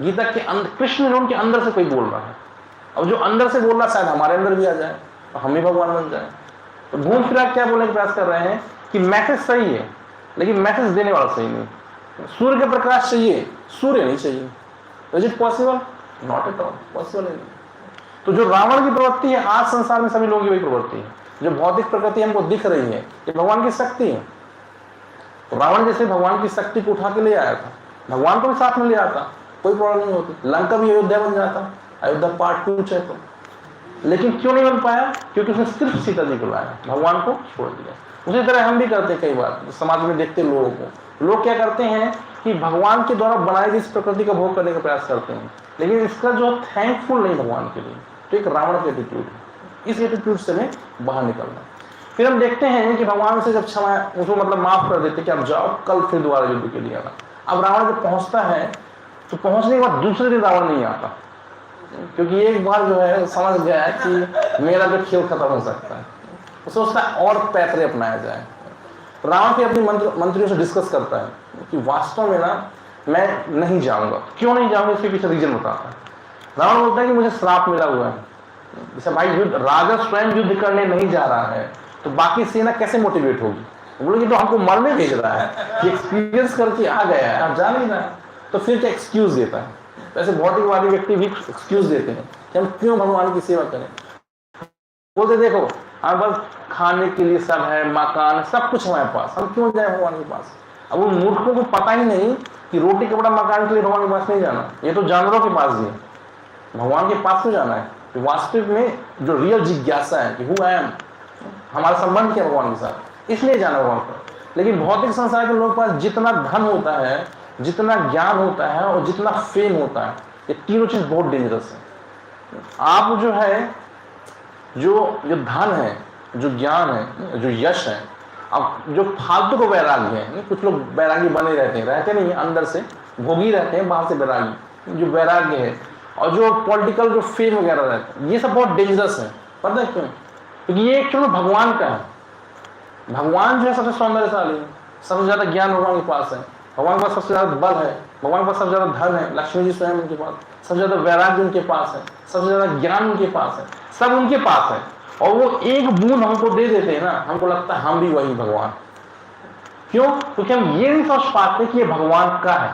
गीता के अंदर कृष्ण जो उनके अंदर से कोई बोल रहा है, और जो अंदर से बोल रहा है शायद हमारे अंदर भी आ जाए और हम ही भगवान बन जाए। तो घूम फिरा क्या बोलने का प्रयास कर रहे हैं कि मैसेज सही है, लेकिन मैसेज देने वाला सही नहीं। सूर्य का प्रकाश चाहिए, सूर्य नहीं चाहिए। Is it possible? Not at all possible नहीं। तो जो रावण की प्रवृत्ति है, आज संसार में सभी लोगों की वही प्रवृत्ति है। जो भौतिक प्रकृति हमको दिख रही है, ये भगवान की शक्ति है। तो रावण जैसे भगवान की शक्ति को उठा के ले आया था, भगवान को भी साथ में ले आता, कोई प्रॉब्लम नहीं होती। लंका भी अयोध्या बन जाता, अयोध्या पार्ट 2 है तो। लेकिन क्यों नहीं बन पाया? क्योंकि उसने सिर्फ सीता जी को लाया, भगवान को छोड़ दिया। उसी तरह हम भी करते कई बार समाज में देखते लोगों को, लोग क्या करते हैं कि भगवान के द्वारा बनाई गई इस प्रकृति का भोग करने का प्रयास करते हैं, लेकिन इसका जो थैंकफुल नहीं भगवान के लिए। तो एक रावण का एटीट्यूड है, इस एटीट्यूड से हमें बाहर निकलना। फिर हम देखते हैं कि भगवान से जब क्षमा, उसको मतलब माफ कर देते कि अब जाओ, कल फिर दोबारा युद्ध के लिए आना। अब रावण जब पहुंचता है तो पहुंचने के बाद दूसरे दिन रावण नहीं आता, क्योंकि एक बार जो है समझ गया है कि मेरा जो खेल खत्म हो सकता है, वो सोचता है और पैतरे अपनाया जाए। रावण फिर अपनी मंत्रियों से डिस्कस करता है कि वास्तव में ना मैं नहीं जाऊंगा। क्यों नहीं जाऊंगा, इसके पीछे रीजन बताता है। रावण बोलता है कि मुझे श्राप मिला हुआ है। जैसे भाई युद्ध, राजा स्वयं युद्ध करने नहीं जा रहा है तो बाकी सेना कैसे मोटिवेट होगी? बोले कि तो हमको मरने भेज रहा है, एक्सपीरियंस करके आ गया है, आप जा नहीं रहा है, तो फिर क्या एक्सक्यूज देता है। वैसे भौतिकवादी व्यक्ति भी एक्सक्यूज देते हैं कि हम क्यों भगवान की सेवा करें। बोलते देखो हमारे पास खाने के लिए सब है, मकान, सब कुछ हमारे पास, हम क्यों जाए भगवान के पास। अब उन मूर्खों को पता ही नहीं कि रोटी कपड़ा मकान के लिए भगवान के पास नहीं जाना, ये तो जानवरों के पास भी है, भगवान के पास क्यों जाना है। तो वास्तविक में जो रियल जिज्ञासा है कि हु आई एम, हमारा संबंध क्या भगवान के साथ, इसलिए जाना भगवान पर। लेकिन भौतिक संसार के लोगों के पास जितना धन होता है, जितना ज्ञान होता है और जितना फेम होता है, ये तीनों चीज बहुत डेंजरस है। आप जो है जो धन है, जो ज्ञान है, जो यश है, अब जो फालतू को वैराग्य है, कुछ लोग वैरागी बने रहते नहीं अंदर से, भोगी रहते हैं, बाहर से वैरागी, जो वैराग्य है, और जो पॉलिटिकल जो फेम वगैरह रहता है, ये सब बहुत डेंजरस है। पता है क्यों? क्योंकि ये एक भगवान का है। भगवान जो है सबसे सौंदर्यशाली है, सबसे ज्यादा ज्ञान भगवान के पास है, भगवान के पास सबसे ज्यादा बल है, भगवान के पास सबसे ज्यादा धन है, लक्ष्मी जी स्वयं उनके पास, सबसे ज्यादा वैराग्य उनके पास है, सबसे ज्यादा ज्ञान उनके पास है, सब उनके पास है। और वो एक बूंद हमको दे देते हैं ना, हमको लगता है हम भी वही भगवान। क्यों? क्योंकि हम ये नहीं सोच पाते कि ये भगवान का है।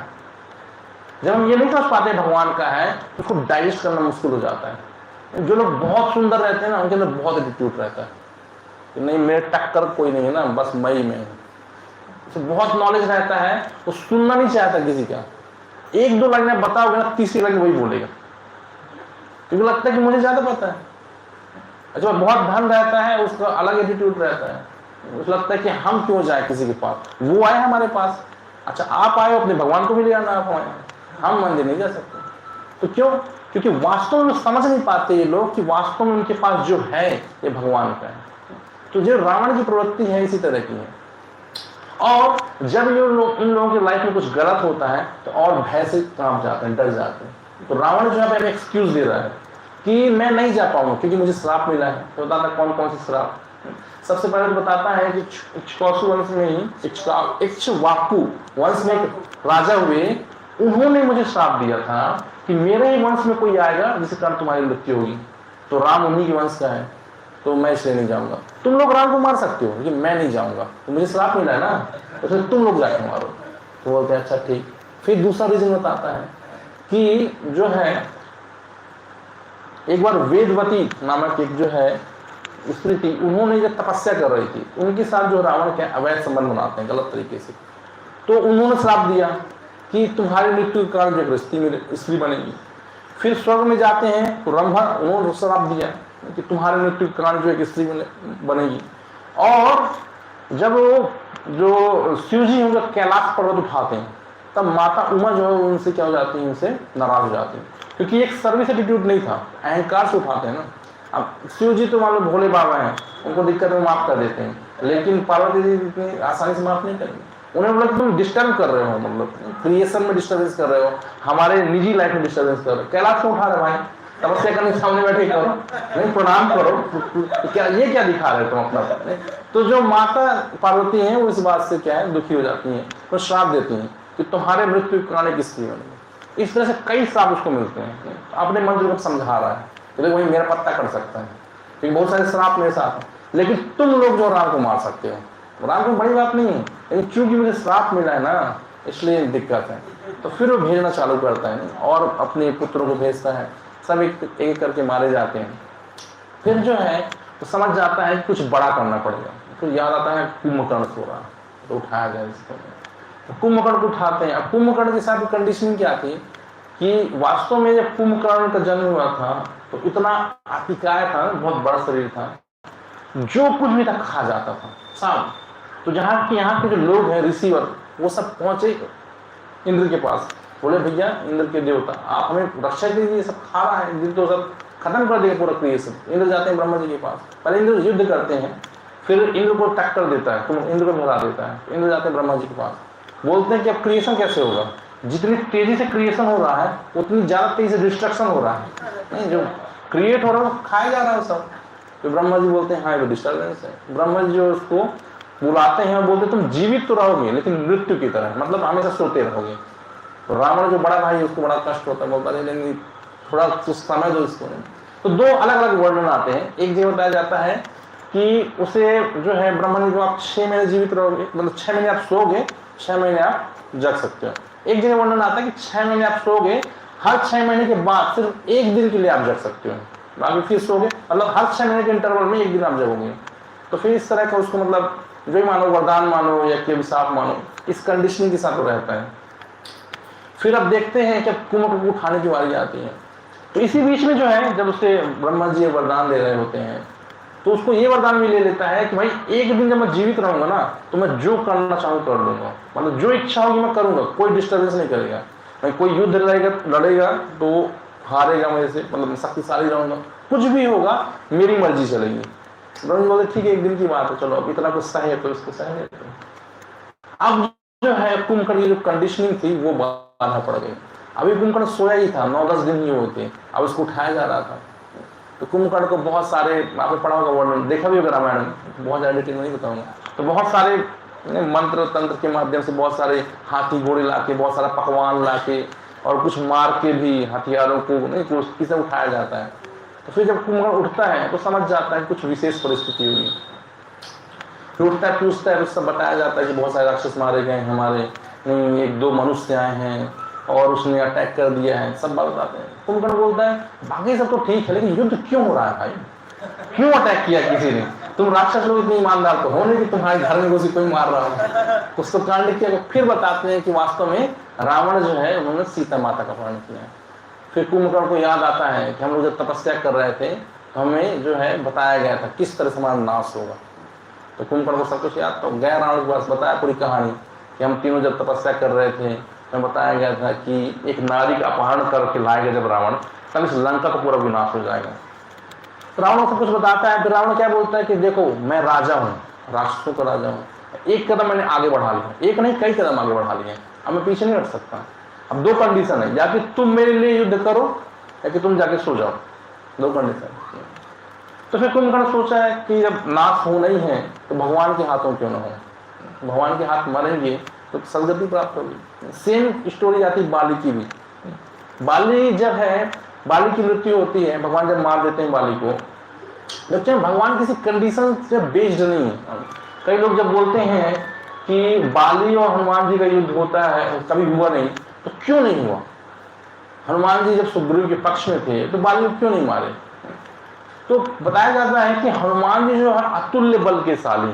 जब हम ये नहीं समझ पाते भगवान का है, उसको डाइजेस्ट करना मुश्किल हो जाता है। जो लोग बहुत सुंदर रहते हैं ना, उनके अंदर बहुत एटीट्यूड रहता है कि नहीं, मेरे टक्कर कोई नहीं है ना, बस मैं ही मैं हूँ। उसे बहुत नॉलेज रहता है, वो सुनना नहीं चाहता किसी का। एक दो लाइन बताओगे ना, तीसरी लाइन वही बोलेगा, क्योंकि लगता है कि मुझे ज्यादा पता है। अच्छा, बहुत धन रहता है, उसका अलग एटीट्यूड रहता है, उसको लगता है कि हम क्यों जाए किसी के पास, वो आए हमारे पास। अच्छा, आप आए अपने भगवान को भी ले आना, आप आए, हम मंदिर नहीं जा सकते। तो क्यों? क्योंकि वास्तव में समझ नहीं पाते ये लोग कि वास्तव में उनके पास जो है ये भगवान का है। तो जो रावण की प्रवृत्ति है इसी तरह की है। और जब ये लोग, इन लोगों की लाइफ में कुछ गलत होता है तो और भय से कांप जाते हैं, डर जाते हैं। तो रावण जो है एक्सक्यूज दे रहा है कि मैं नहीं जा पाऊंगा क्योंकि मुझे श्राप मिला है। तो बताता कौन कौन से श्राप। सबसे पहले तो बताता है कि इक्ष्वाकु वंश में ही इक्ष्वाकु वंश में एक राजा हुए, उन्होंने मुझे श्राप दिया था कि मेरे ही वंश में कोई आएगा जिसके कारण तुम्हारी मृत्यु होगी। तो राम उन्हीं के वंश का है, तो मैं इसलिए नहीं जाऊंगा। तुम लोग राम को मार सकते हो लेकिन मैं नहीं जाऊंगा, तो मुझे श्राप मिला है ना, तो फिर तुम लोग जाके मारो। तो बोलते हैं अच्छा ठीक। फिर दूसरा रीजन बताता है कि जो है एक बार वेदवती नामक एक जो है स्त्री थी, उन्होंने जब तपस्या कर रही थी, उनके साथ जो रावण के अवैध संबंध बनाते हैं गलत तरीके से, तो उन्होंने श्राप दिया कि तुम्हारी मृत्यु के कारण जो स्त्री बनेगी। फिर स्वर्ग में जाते हैं तो ब्रह्मा, उन्होंने श्राप दिया कि तुम्हारे मृत्यु के कारण जो एक स्त्री बनेगी। और जब वो जो शिव जी उनका कैलाश पर्वत उठाते हैं, तब माता उमा जो है उनसे क्या हो जाती है, उनसे नाराज हो जाती है, क्योंकि एक सर्विस एटीट्यूड नहीं था, अहंकार से उठाते हैं ना। अब शिव जी तो मान लो भोले बाबा हैं, उनको दिक्कत में माफ कर देते हैं, लेकिन पार्वती जी इतनी आसानी से माफ नहीं करेंगे। उन्हें बोला तुम डिस्टर्ब कर रहे हो, मतलब क्रिएशन में डिस्टर्बेंस कर रहे हो, हमारे निजी लाइफ में डिस्टर्बेंस कर रहे हो। कैलाश को उठा रहे भाई, तपस्या करने सामने बैठे करो, नहीं प्रणाम करो, तो क्या ये क्या दिखा रहे हो तुम अपना। तो जो माता पार्वती हैं वो इस बात से क्या है दुखी हो जाती हैं, तो श्राप देती हैं कि तुम्हारे मृत्यु के कारण किस लिए बनेगी। इस तरह से कई श्राप उसको मिलते हैं। अपने मंत्र को समझा रहा है तो देखो वही मेरा पत्ता कर सकता है, क्योंकि बहुत सारे श्राप मेरे साथ हैं, लेकिन तुम लोग जो राम को मार सकते हो, राम को बड़ी बात नहीं है, लेकिन चूंकि मुझे श्राप मिला है ना, इसलिए दिक्कत है। तो फिर वो भेजना चालू करता है और अपने पुत्रों को भेजता है, सब एक एक करके मारे जाते हैं। फिर जो है तो समझ जाता है कि कुछ बड़ा करना पड़ेगा। फिर याद आता है कुंभकर्ण सो रहा, तो उठाया जाए इसको। तो कुंभकर्ण को उठाते हैं। अब कुंभकर्ण के साथ कंडीशनिंग क्या थी कि वास्तव में जब कुंभकर्ण का जन्म हुआ था तो इतना अतिकाय था, बहुत बड़ा शरीर था, जो कुछ भी था खा जाता था सब। तो यहाँ के जो लोग हैं रिसीवर, वो सब पहुंचे इंद्र के पास, बोले भैया इंद्र के देवता आप हमें रक्षा कीजिए, सब खा रहा है, इंद्र तो सब खत्म कर देगा पूरा क्रिएशन। इंद्र जाते हैं ब्रह्मा जी के पास, पहले इंद्र युद्ध करते हैं, फिर इंद्र को टक्कर देता है, तो इंद्र को हरा देता है। इंद्र जाते हैं ब्रह्मा जी के पास, बोलते हैं कि अब क्रिएशन कैसे होगा, जितनी तेजी से क्रिएशन हो रहा है उतनी ज्यादा तेजी से डिस्ट्रक्शन हो रहा है, नहीं जो क्रिएट हो रहा है वो खाया जा रहा है सब। तो ब्रह्मा जी बोलते हैं हाँ ये डिस्टर्बेंस है। ब्रह्मा जी जो उसको बुलाते हैं, बोलते तुम जीवित तो रहोगे लेकिन मृत्यु की तरह, मतलब हमेशा सोते रहोगे। तो रावण जो बड़ा भाई उसको बड़ा कष्ट होता है, बोलता है थोड़ा समय दो इसको। तो दो अलग अलग वर्णन आते हैं। एक जगह बताया जाता है कि उसे जो है ब्रह्मा जी जो आप 6 महीने जीवित रहोगे, मतलब 6 महीने आप सोओगे, 6 महीने आप जग सकते हो। एक जगह वर्णन आता है कि 6 महीने आप सोओगे, हर 6 महीने के बाद सिर्फ 1 दिन के लिए आप जग सकते हो, बाकी फिर सोओगे, मतलब हर 6 महीने के इंटरवल में 1 दिन आप जगोगे। तो फिर इस तरह का उसको मतलब जो मानो वरदान मानो या कि अभिशाप मानो, इस कंडीशनिंग के साथ वो रहता है। फिर अब देखते हैं कि कुंभकर्ण को उठाने की बारी आती है। तो इसी बीच में जो है जब उसे ब्रह्मा जी वरदान दे रहे होते हैं तो उसको ये वरदान भी ले लेता है कि भाई एक दिन जब मैं जीवित रहूंगा ना तो मैं जो करना चाहूँ कर लूंगा, मतलब जो इच्छा होगी मैं करूंगा, कोई डिस्टर्बेंस नहीं करेगा। मैं कोई युद्ध लड़ेगा तो हारेगा मेरे से, मतलब शक्तिशाली रहूंगा, कुछ भी होगा मेरी मर्जी चलेगी। ब्रह्मा जी बोलते ठीक है एक दिन की बात है, चलो अब इतना कुछ सही है तो इसको सही लेते हैं। अब जो है कुंभकर्ण की जो कंडीशनिंग थी वो बाधा पड़ गई। अभी कुंभकर्ण सोया ही था, 9-10 दिन ही होते, अब उसको उठाया जा रहा था। तो कुंभकर्ण को बहुत सारे, आपने पढ़ा होगा वर्णन, देखा भी होगा रामायण में, बहुत ज़्यादा डिटेल नहीं बताऊंगा। तो बहुत सारे मंत्र तंत्र के माध्यम से बहुत सारे हाथी घोड़े लाके, बहुत सारा पकवान लाके और कुछ मार के भी हथियारों को नहीं कुश्ती से उठाया जाता है। तो फिर जब कुंभकर्ण उठता है तो समझ जाता है कुछ विशेष परिस्थिति हुई। फिर उठता है, पूछता है, उससे बताया जाता है कि बहुत सारे राक्षस मारे गए हमारे, 1-2 मनुष्य आए हैं और उसने अटैक कर दिया है, सब बात बताते हैं। कुंभकर्ण बोलता है बाकी सब तो ठीक है, लेकिन युद्ध क्यों हो रहा है भाई, क्यों अटैक किया किसी ने? तुम राक्षस लोग इतने ईमानदार तो हो नहीं कि तुम्हारे घर में घुसी कोई मार रहा हो, कुछ तो कांड किया। फिर बताते हैं कि वास्तव में रावण जो है उन्होंने सीता माता का अपहरण किया। फिर कुंभकर्ण को याद आता है कि हम लोग जब तपस्या कर रहे थे तो हमें जो है बताया गया था किस तरह से हमारा नाश होगा। तो कुंभकर्ण को सब कुछ याद, तो गया रावण के पास, बताया पूरी कहानी कि हम तीनों जब तपस्या कर रहे थे हमें बताया गया था कि एक नारी का अपहरण करके लाएगा जब रावण, तब इस लंका का पूरा विनाश हो जाएगा। तो रावण सब कुछ बताता है। फिर रावण क्या बोलता है कि देखो मैं राजा हूँ, राष्ट्रों का राजा हूँ, एक कदम मैंने आगे बढ़ा लिया, एक नहीं कई कदम आगे बढ़ा लिए, अब मैं पीछे नहीं हट सकता। अब दो कंडीशन है, या कि तुम मेरे लिए युद्ध करो या कि तुम जाके सो जाओ, दो कंडीशन। तो फिर कुंभकर्ण सोचा है कि जब नाश होना ही है तो भगवान के हाथों क्यों ना हो, भगवान के हाथ मरेंगे तो सदगति प्राप्त होगी। सेम स्टोरी आती है बाली की भी। बाली जब है, बाली की मृत्यु होती है, भगवान जब मार देते हैं बाली को, बच्चे भगवान किसी कंडीशन से बेस्ड नहीं है। कई लोग जब बोलते हैं कि बाली और हनुमान जी का युद्ध होता है, कभी हुआ नहीं, तो क्यों नहीं हुआ? हनुमान जी जब सुग्रीव के पक्ष में थे तो बाली को क्यों नहीं मारे? तो बताया जाता है कि हनुमान जी जो है अतुल्य बल के शाली,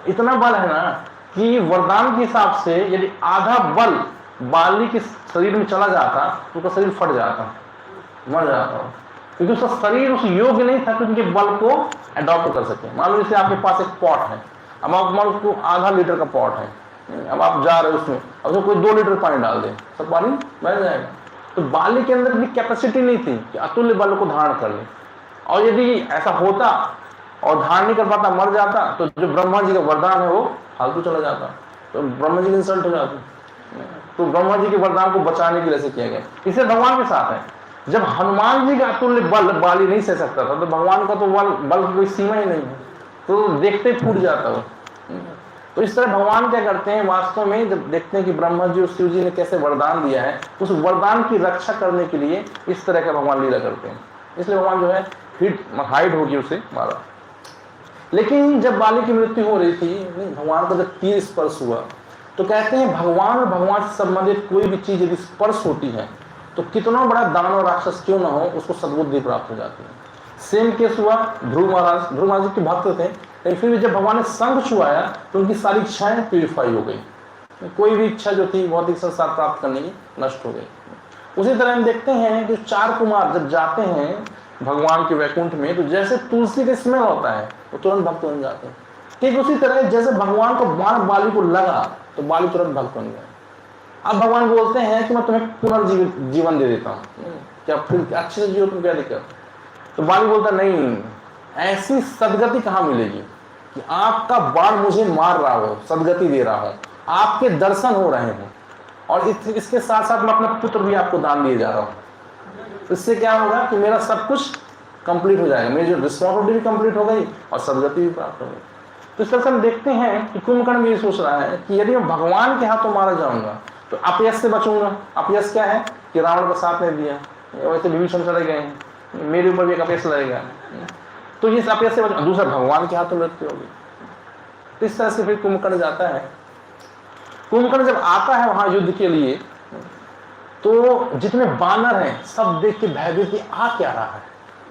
इतना बल है ना कि वरदान के हिसाब से यदि आधा बल बाली के शरीर में चला जाता तो उसका शरीर फट जाता, मर जाता, क्योंकि उसका शरीर उस योग्य नहीं था कि उनके बल को अडॉप्ट कर सके। मान लो जैसे आपके पास एक पॉट है, अब आप मान लो आधा लीटर का पॉट है, अब आप जा रहे हो उसमें, अब उसमें कोई 2 लीटर पानी डाल दे, सब पानी बह जाएगा। तो बाली के अंदर भी कैपेसिटी नहीं थी कि अतुल्य बल को धारण कर ले, और यदि ऐसा होता और धारण नहीं कर पाता, मर जाता, तो जो ब्रह्मा जी का वरदान है वो फालतू चला जाता, तो ब्रह्मा जी की इंसल्ट हो जाती। तो ब्रह्मा जी के वरदान को बचाने के लिए ऐसे किया गया। इसे भगवान के साथ है, जब हनुमान जी का अतुल्य बल बाली नहीं सह सकता था, तो भगवान का तो बल की कोई सीमा ही नहीं है, तो देखते फूट जाता वो। तो इस तरह भगवान क्या करते हैं, वास्तव में जब देखते हैं कि ब्रह्मा जी और शिव जी ने कैसे वरदान दिया है, उस वरदान की रक्षा करने के लिए इस तरह का भगवान लीला करते हैं। इसलिए भगवान जो है हाइड होगी उसे मारा। लेकिन जब बाली की मृत्यु हो रही थी, भगवान का जब तीर स्पर्श हुआ, तो कहते हैं भगवान और भगवान से संबंधित कोई भी चीज यदि स्पर्श होती है तो कितना बड़ा दानव राक्षस क्यों ना हो, उसको सद्बुद्धि प्राप्त हो जाती है। सेम केस हुआ ध्रुव महाराज के भक्त थे, लेकिन फिर भी जब भगवान ने शंख छुआया तो उनकी सारी इच्छाएं प्यूरिफाई हो गई, कोई भी इच्छा जो थी भौतिक संसार प्राप्त करने की नष्ट हो गई। उसी तरह हम देखते हैं कि 4 कुमार जब जाते हैं भगवान के वैकुंठ में, तो जैसे तुलसी का स्मेल होता है वो तुरंत भक्त बन जाते हैं। ठीक उसी तरह जैसे भगवान को बाण बाली को लगा तो बाली तुरंत भक्त बन गया। अब भगवान बोलते हैं कि मैं तुम्हें पुनर्जीवन दे देता हूँ, क्या फिर अच्छे से जियो तुम, क्या दिक्कत? तो बाली बोलता नहीं, ऐसी सदगति कहाँ मिलेगी कि आपका बाण मुझे मार रहा हो, सदगति दे रहा हो, आपके दर्शन हो रहे हैं, और इसके साथ साथ मैं अपना पुत्र भी आपको दान दिए जा रहा हूँ। इससे क्या होगा कि मेरा सब कुछ कंप्लीट हो जाएगा, मेरी जो रिस्पॉन्सिबिलिटी भी कंप्लीट हो गई और सदगति भी प्राप्त हो गई। तो इस तरह से हम देखते हैं कि कुंभकर्ण भी सोच रहा है कि यदि मैं भगवान के हाथों मारा जाऊंगा तो अपयश से बचूंगा। अपयश क्या है कि रावण का साथ नहीं दिया, वैसे विभीषण चले गए हैं, मेरे ऊपर भी एक अपयश लगेगा, तो इस अपयश से बचूंगा, दूसरा भगवान के हाथों मृत्यु होगी। तो इस तरह से फिर कुंभकर्ण जाता है। कुंभकर्ण जब आता है वहां युद्ध के लिए, तो जितने बानर हैं सब देख के भयभीत, आ क्या रहा है,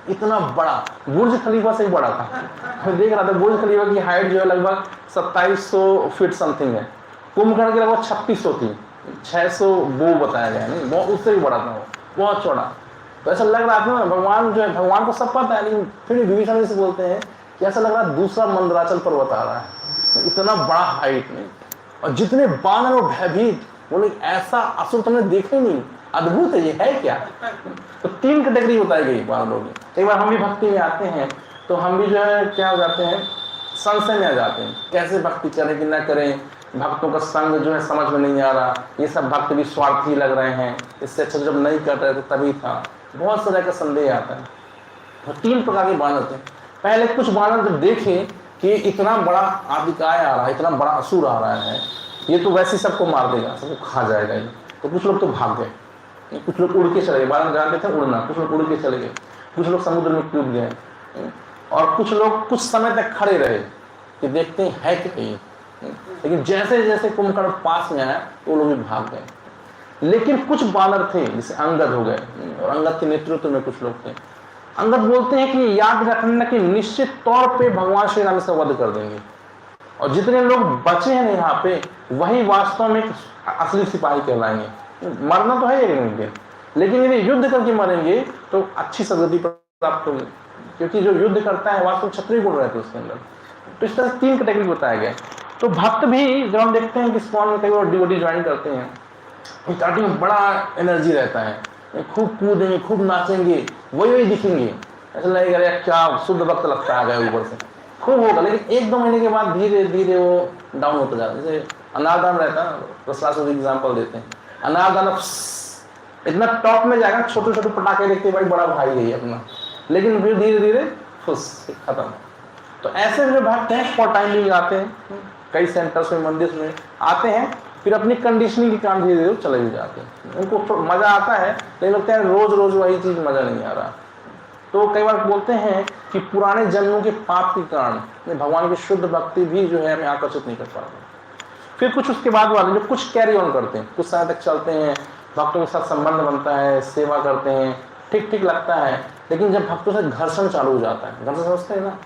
इतना बड़ा, बुर्ज खलीफा से ही बड़ा था। मैं देख रहा था बुर्ज खलीफा की हाइट जो है लगभग 2700 फीट समथिंग है, कुंभकर्ण की लगभग 3600 थी, 600 वो बताया गया, नहीं बहुत उससे भी बड़ा था वो, बहुत चौड़ा। तो ऐसा लग रहा था ना, भगवान जो है, भगवान को सब पता है, लेकिन फिर विभीषण से बोलते हैं कि ऐसा लग रहा है दूसरा मंदराचल पर्वत आ रहा है, इतना बड़ा हाइट में, और जितने बानर और भयभीत, बोले ऐसा असुर तुमने देखा ही नहीं, अद्भुत है, ये है क्या? तो 3 कैटेगरी बताई गई बानरों की। कई बार हम भी भक्ति में आते हैं तो हम भी जो है क्या हो जाते हैं, संशय में आ जाते हैं, कैसे भक्ति करें कि ना करें, भक्तों का संग जो है समझ में नहीं आ रहा, ये सब भक्त भी स्वार्थी लग रहे हैं, इससे अच्छा जब नहीं कर रहे तो तभी था, बहुत सारे का संदेह आता है। तो 3 प्रकार के बानर थे। पहले कुछ बानर जब देखे कि इतना बड़ा आदिकाय आ रहा है, इतना बड़ा असुर आ रहा है, ये तो वैसे सबको मार देगा, सबको खा जाएगा ये, तो कुछ लोग तो भाग गए, कुछ लोग उड़ के चले गए, बानर जानते थे उड़ना, कुछ लोग उड़ के चले गए, कुछ लोग समुद्र में कूद गए, और कुछ लोग कुछ समय तक खड़े रहे कि देखते हैं है कि नहीं। लेकिन जैसे जैसे कुंभकर्ण पास में आया तो वो लोग भी भाग गए। लेकिन कुछ बानर थे, जैसे अंगद हो गए, और अंगद के नेतृत्व में कुछ लोग थे। अंगद बोलते हैं कि याद रखना कि निश्चित तौर पे भगवान श्री राम से वध कर देंगे, और जितने लोग बचे हैं यहाँ पे वही वास्तव में असली सिपाही कहलाएंगे। मरना तो है एक दिन, लेकिन यदि युद्ध करके मरेंगे तो अच्छी सदगति प्राप्त होगी, क्योंकि जो युद्ध करता है वास्तव क्षत्रिय गुण रहते हैं उसके अंदर। तो इस तरह से 3 कैटेगरी बताया गया। तो भक्त भी जब हम देखते हैं कि स्पॉन में कई बार डिवोटी ज्वाइन करते हैं, स्टार्टिंग में बड़ा एनर्जी रहता है, खूब कूदेंगे, खूब नाचेंगे, वही दिखेंगे, ऐसा लगेगा यार क्या शुद्ध भक्त लगता है ऊपर से, खूब होगा। लेकिन 1-2 महीने के बाद धीरे धीरे वो डाउन होता जाता है। जैसे अनारदान रहता है, प्रसाद एग्जाम्पल देते हैं, अनारदान इतना टॉप में जाएगा, छोटे छोटे पटाखे देखते भाई बड़ा भाई है अपना, लेकिन फिर धीरे धीरे खत्म। तो ऐसे जो भक्त हैं फॉर टाइमिंग आते हैं, कई सेंटर्स में मंदिर में आते हैं, फिर अपनी कंडीशनिंग के काम धीरे धीरे चले भी जाते हैं। उनको मजा आता है, लेकिन लगता है रोज रोज वही चीज मजा नहीं आ रहा। तो कई बार बोलते हैं कि पुराने जन्मों के पाप के कारण भगवान की शुद्ध भक्ति भी जो है हमें आकर्षित नहीं कर पाता। फिर कुछ उसके बाद वाले जो कुछ कैरी ऑन करते हैं, कुछ समय तक चलते हैं, भक्तों के साथ संबंध बनता है, सेवा करते हैं, ठीक ठीक लगता है, लेकिन जब भक्तों से घर्षण चालू हो जाता है, घर्षण समझते हैं ना,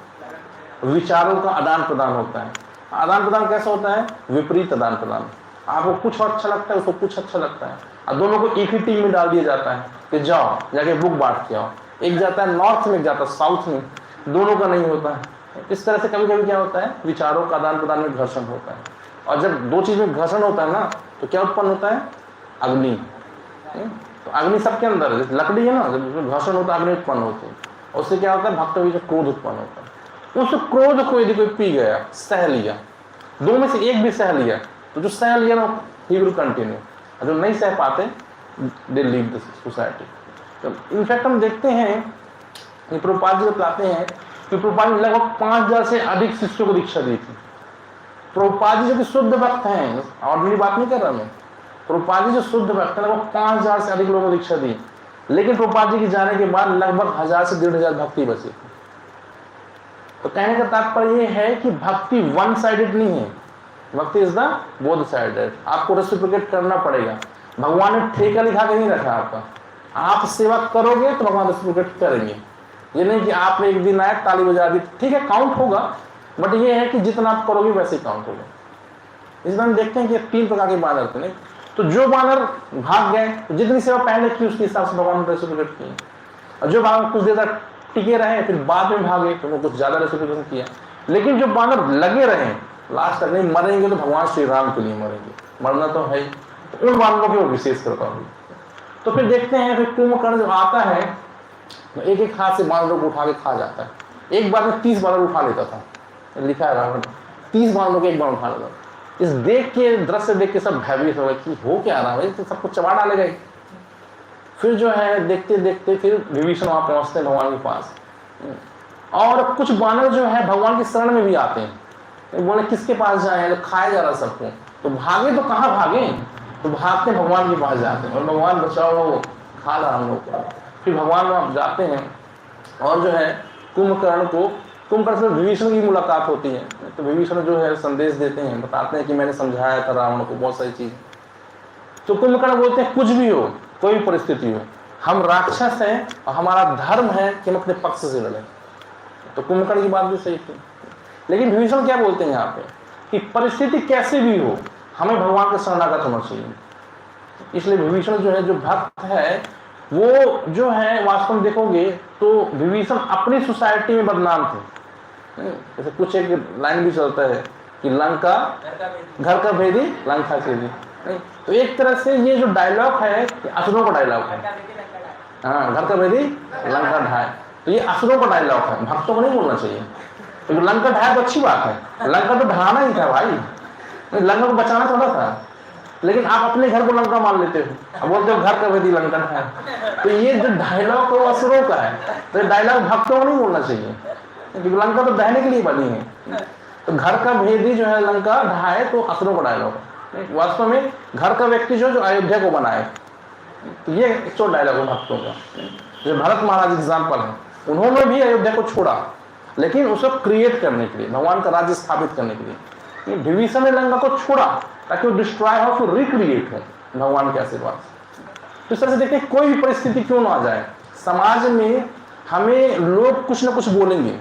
विचारों का आदान प्रदान होता है। आदान प्रदान कैसा होता है? विपरीत आदान प्रदान। आपको कुछ अच्छा लगता है, उसको कुछ अच्छा लगता है, और दोनों को एक ही टीम में डाल दिया जाता है कि जाओ जाके बुक बांट के आओ। एक जाता है नॉर्थ में, एक जाता है साउथ में, दोनों का नहीं होता है। इस तरह से कभी कभी क्या होता है, विचारों का आदान प्रदान में घर्षण होता है, और जब 2 चीज में घर्षण होता है ना, तो क्या उत्पन्न होता है? अग्नि। तो अग्नि सबके अंदर है, लकड़ी है ना, जब घर्षण होता है अग्नि उत्पन्न होती है, और उससे क्या होता है? भक्त में जो क्रोध उत्पन्न होता है। उस क्रोध को यदि कोई पी गया, सह लिया, 2 में से एक भी सह लिया, तो जो सह लिया ना ही विल कंटिन्यू, और जो नहीं सह पाते दे लीव द सोसाइटी। तो इनफैक्ट हम देखते हैं कि प्रभुपाद जी बताते हैं कि प्रभुपाद जी लगभग 5000 से अधिक शिष्यों को दीक्षा दी थी। प्रभुपाद जी जो कि शुद्ध भक्त हैं, ऑर्डिनरी बात नहीं कर रहा मैं, प्रभुपाद जी जो शुद्ध भक्त हैं लगभग 5000 से अधिक लोगों को दीक्षा दी, लेकिन प्रभुपाद जी के जाने के बाद लगभग 1000 से 1500 भक्ति बची। तो कहने का तात्पर्य ये है कि भक्ति वन साइडेड नहीं है, भक्ति इज द बोथ साइडेड। आपको रेसिप्रोकेट करना पड़ेगा। भगवान ने ठेका लिखा के नहीं रखा आपका, आप सेवा करोगे तो भगवान रेसिप्रोकेट करेंगे। ये नहीं कि आपने एक दिन आए ताली बजा दी, ठीक है काउंट होगा, बट ये है कि जितना आप करोगे वैसे काउंट होगा। इसमें हम देखते हैं कि 3 प्रकार के बानर थे। नहीं तो जो बानर भाग गए, जितनी सेवा पहले की उसके हिसाब से भगवान ने रेसिप्रोकेट किए, और जो बानर कुछ देर तक टिके रहे फिर बाद में भागे तो उन्होंने कुछ ज्यादा रेसिप्रोकेशन किया। लेकिन जो बानर लगे रहे लास्ट तक, नहीं मरेंगे तो भगवान श्री राम के लिए मरेंगे, मरना तो है ही, तो उन बानरों की वो विशेष कृपा हुई। तो फिर देखते हैं फिर कुंभकर्ण जब आता है तो एक एक हाथ से बानरों को उठा के खा जाता है। एक बार में 30 बानर उठा लेता था, लिखा है रावण, 30 बानरों को एक बार उठा लेता। इस देख के दृश्य देख के सब भयभीत हो गए कि हो क्या रहा है, तो सबको चबा डालेगा। फिर जो है देखते देखते फिर विभीषण वहां पहुंचते हैं भगवान के पास, और कुछ बानर जो है भगवान की शरण में भी आते हैं। बोले किसके पास जाए, तो खाया जा रहा सबको, तो भागे तो कहाँ भागे, तो भागते भगवान के पास जाते हैं, और भगवान बचाओ खा रहा हम लोग को। फिर भगवान वहां जाते हैं और जो है कुंभकर्ण से विभीषण की मुलाकात होती है। तो विभीषण जो है संदेश देते हैं, बताते हैं कि मैंने समझाया था रावण को बहुत सारी चीज। तो कुंभकर्ण बोलते हैं कुछ भी हो, कोई भी परिस्थिति हो, हम राक्षस हैं और हमारा धर्म है कि हम अपने पक्ष से लड़ें। तो कुंभकर्ण की बात भी सही थी, लेकिन विभीषण क्या बोलते हैं यहाँ पे कि परिस्थिति कैसे भी हो हमें भगवान के शरणागत होना चाहिए। इसलिए विभीषण जो है, जो भक्त है, वो जो है वास्तव में देखोगे तो विभीषण अपनी सोसाइटी में बदनाम थे। जैसे कुछ एक लाइन भी चलता है कि लंका घर का भेदी लंका छेदी। तो एक तरह से ये जो डायलॉग है असुरों का डायलॉग है। हाँ, घर का भेदी लंका ढाए, तो ये असुरों का डायलॉग है, भक्तों को नहीं बोलना चाहिए। तो लंका ढाए तो अच्छी बात है, लंका तो ढाना ही था भाई, लंका को बचाना थोड़ा था, लेकिन आप अपने घर को लंका मान लेते हो, अब बोलते हो घर का भेदी लंका ढाए। तो ये जो डायलॉग है वो असुरों का है, तो ये डायलॉग भक्तों को नहीं बोलना चाहिए, क्योंकि लंका तो दहने के लिए बनी है। तो घर का भेदी जो है लंका ढाए तो असुरों का डायलॉग है। वास्तव में घर का व्यक्ति जो अयोध्या को बनाए, तो ये एक तो डायलॉग है भक्तों का। जो भरत महाराज एग्जाम्पल है, उन्होंने भी अयोध्या को छोड़ा, लेकिन उसको क्रिएट करने के लिए, भगवान का राज्य स्थापित करने के लिए। विभीषण ने लंका को छोड़ा ताकि वो डिस्ट्रॉय हो, फिर रिक्रिएट हो। भगवान के आशीर्वाद से। तो इस तरह से देखते हैं कोई भी परिस्थिति क्यों ना आ जाए, समाज में हमें लोग कुछ ना कुछ बोलेंगे।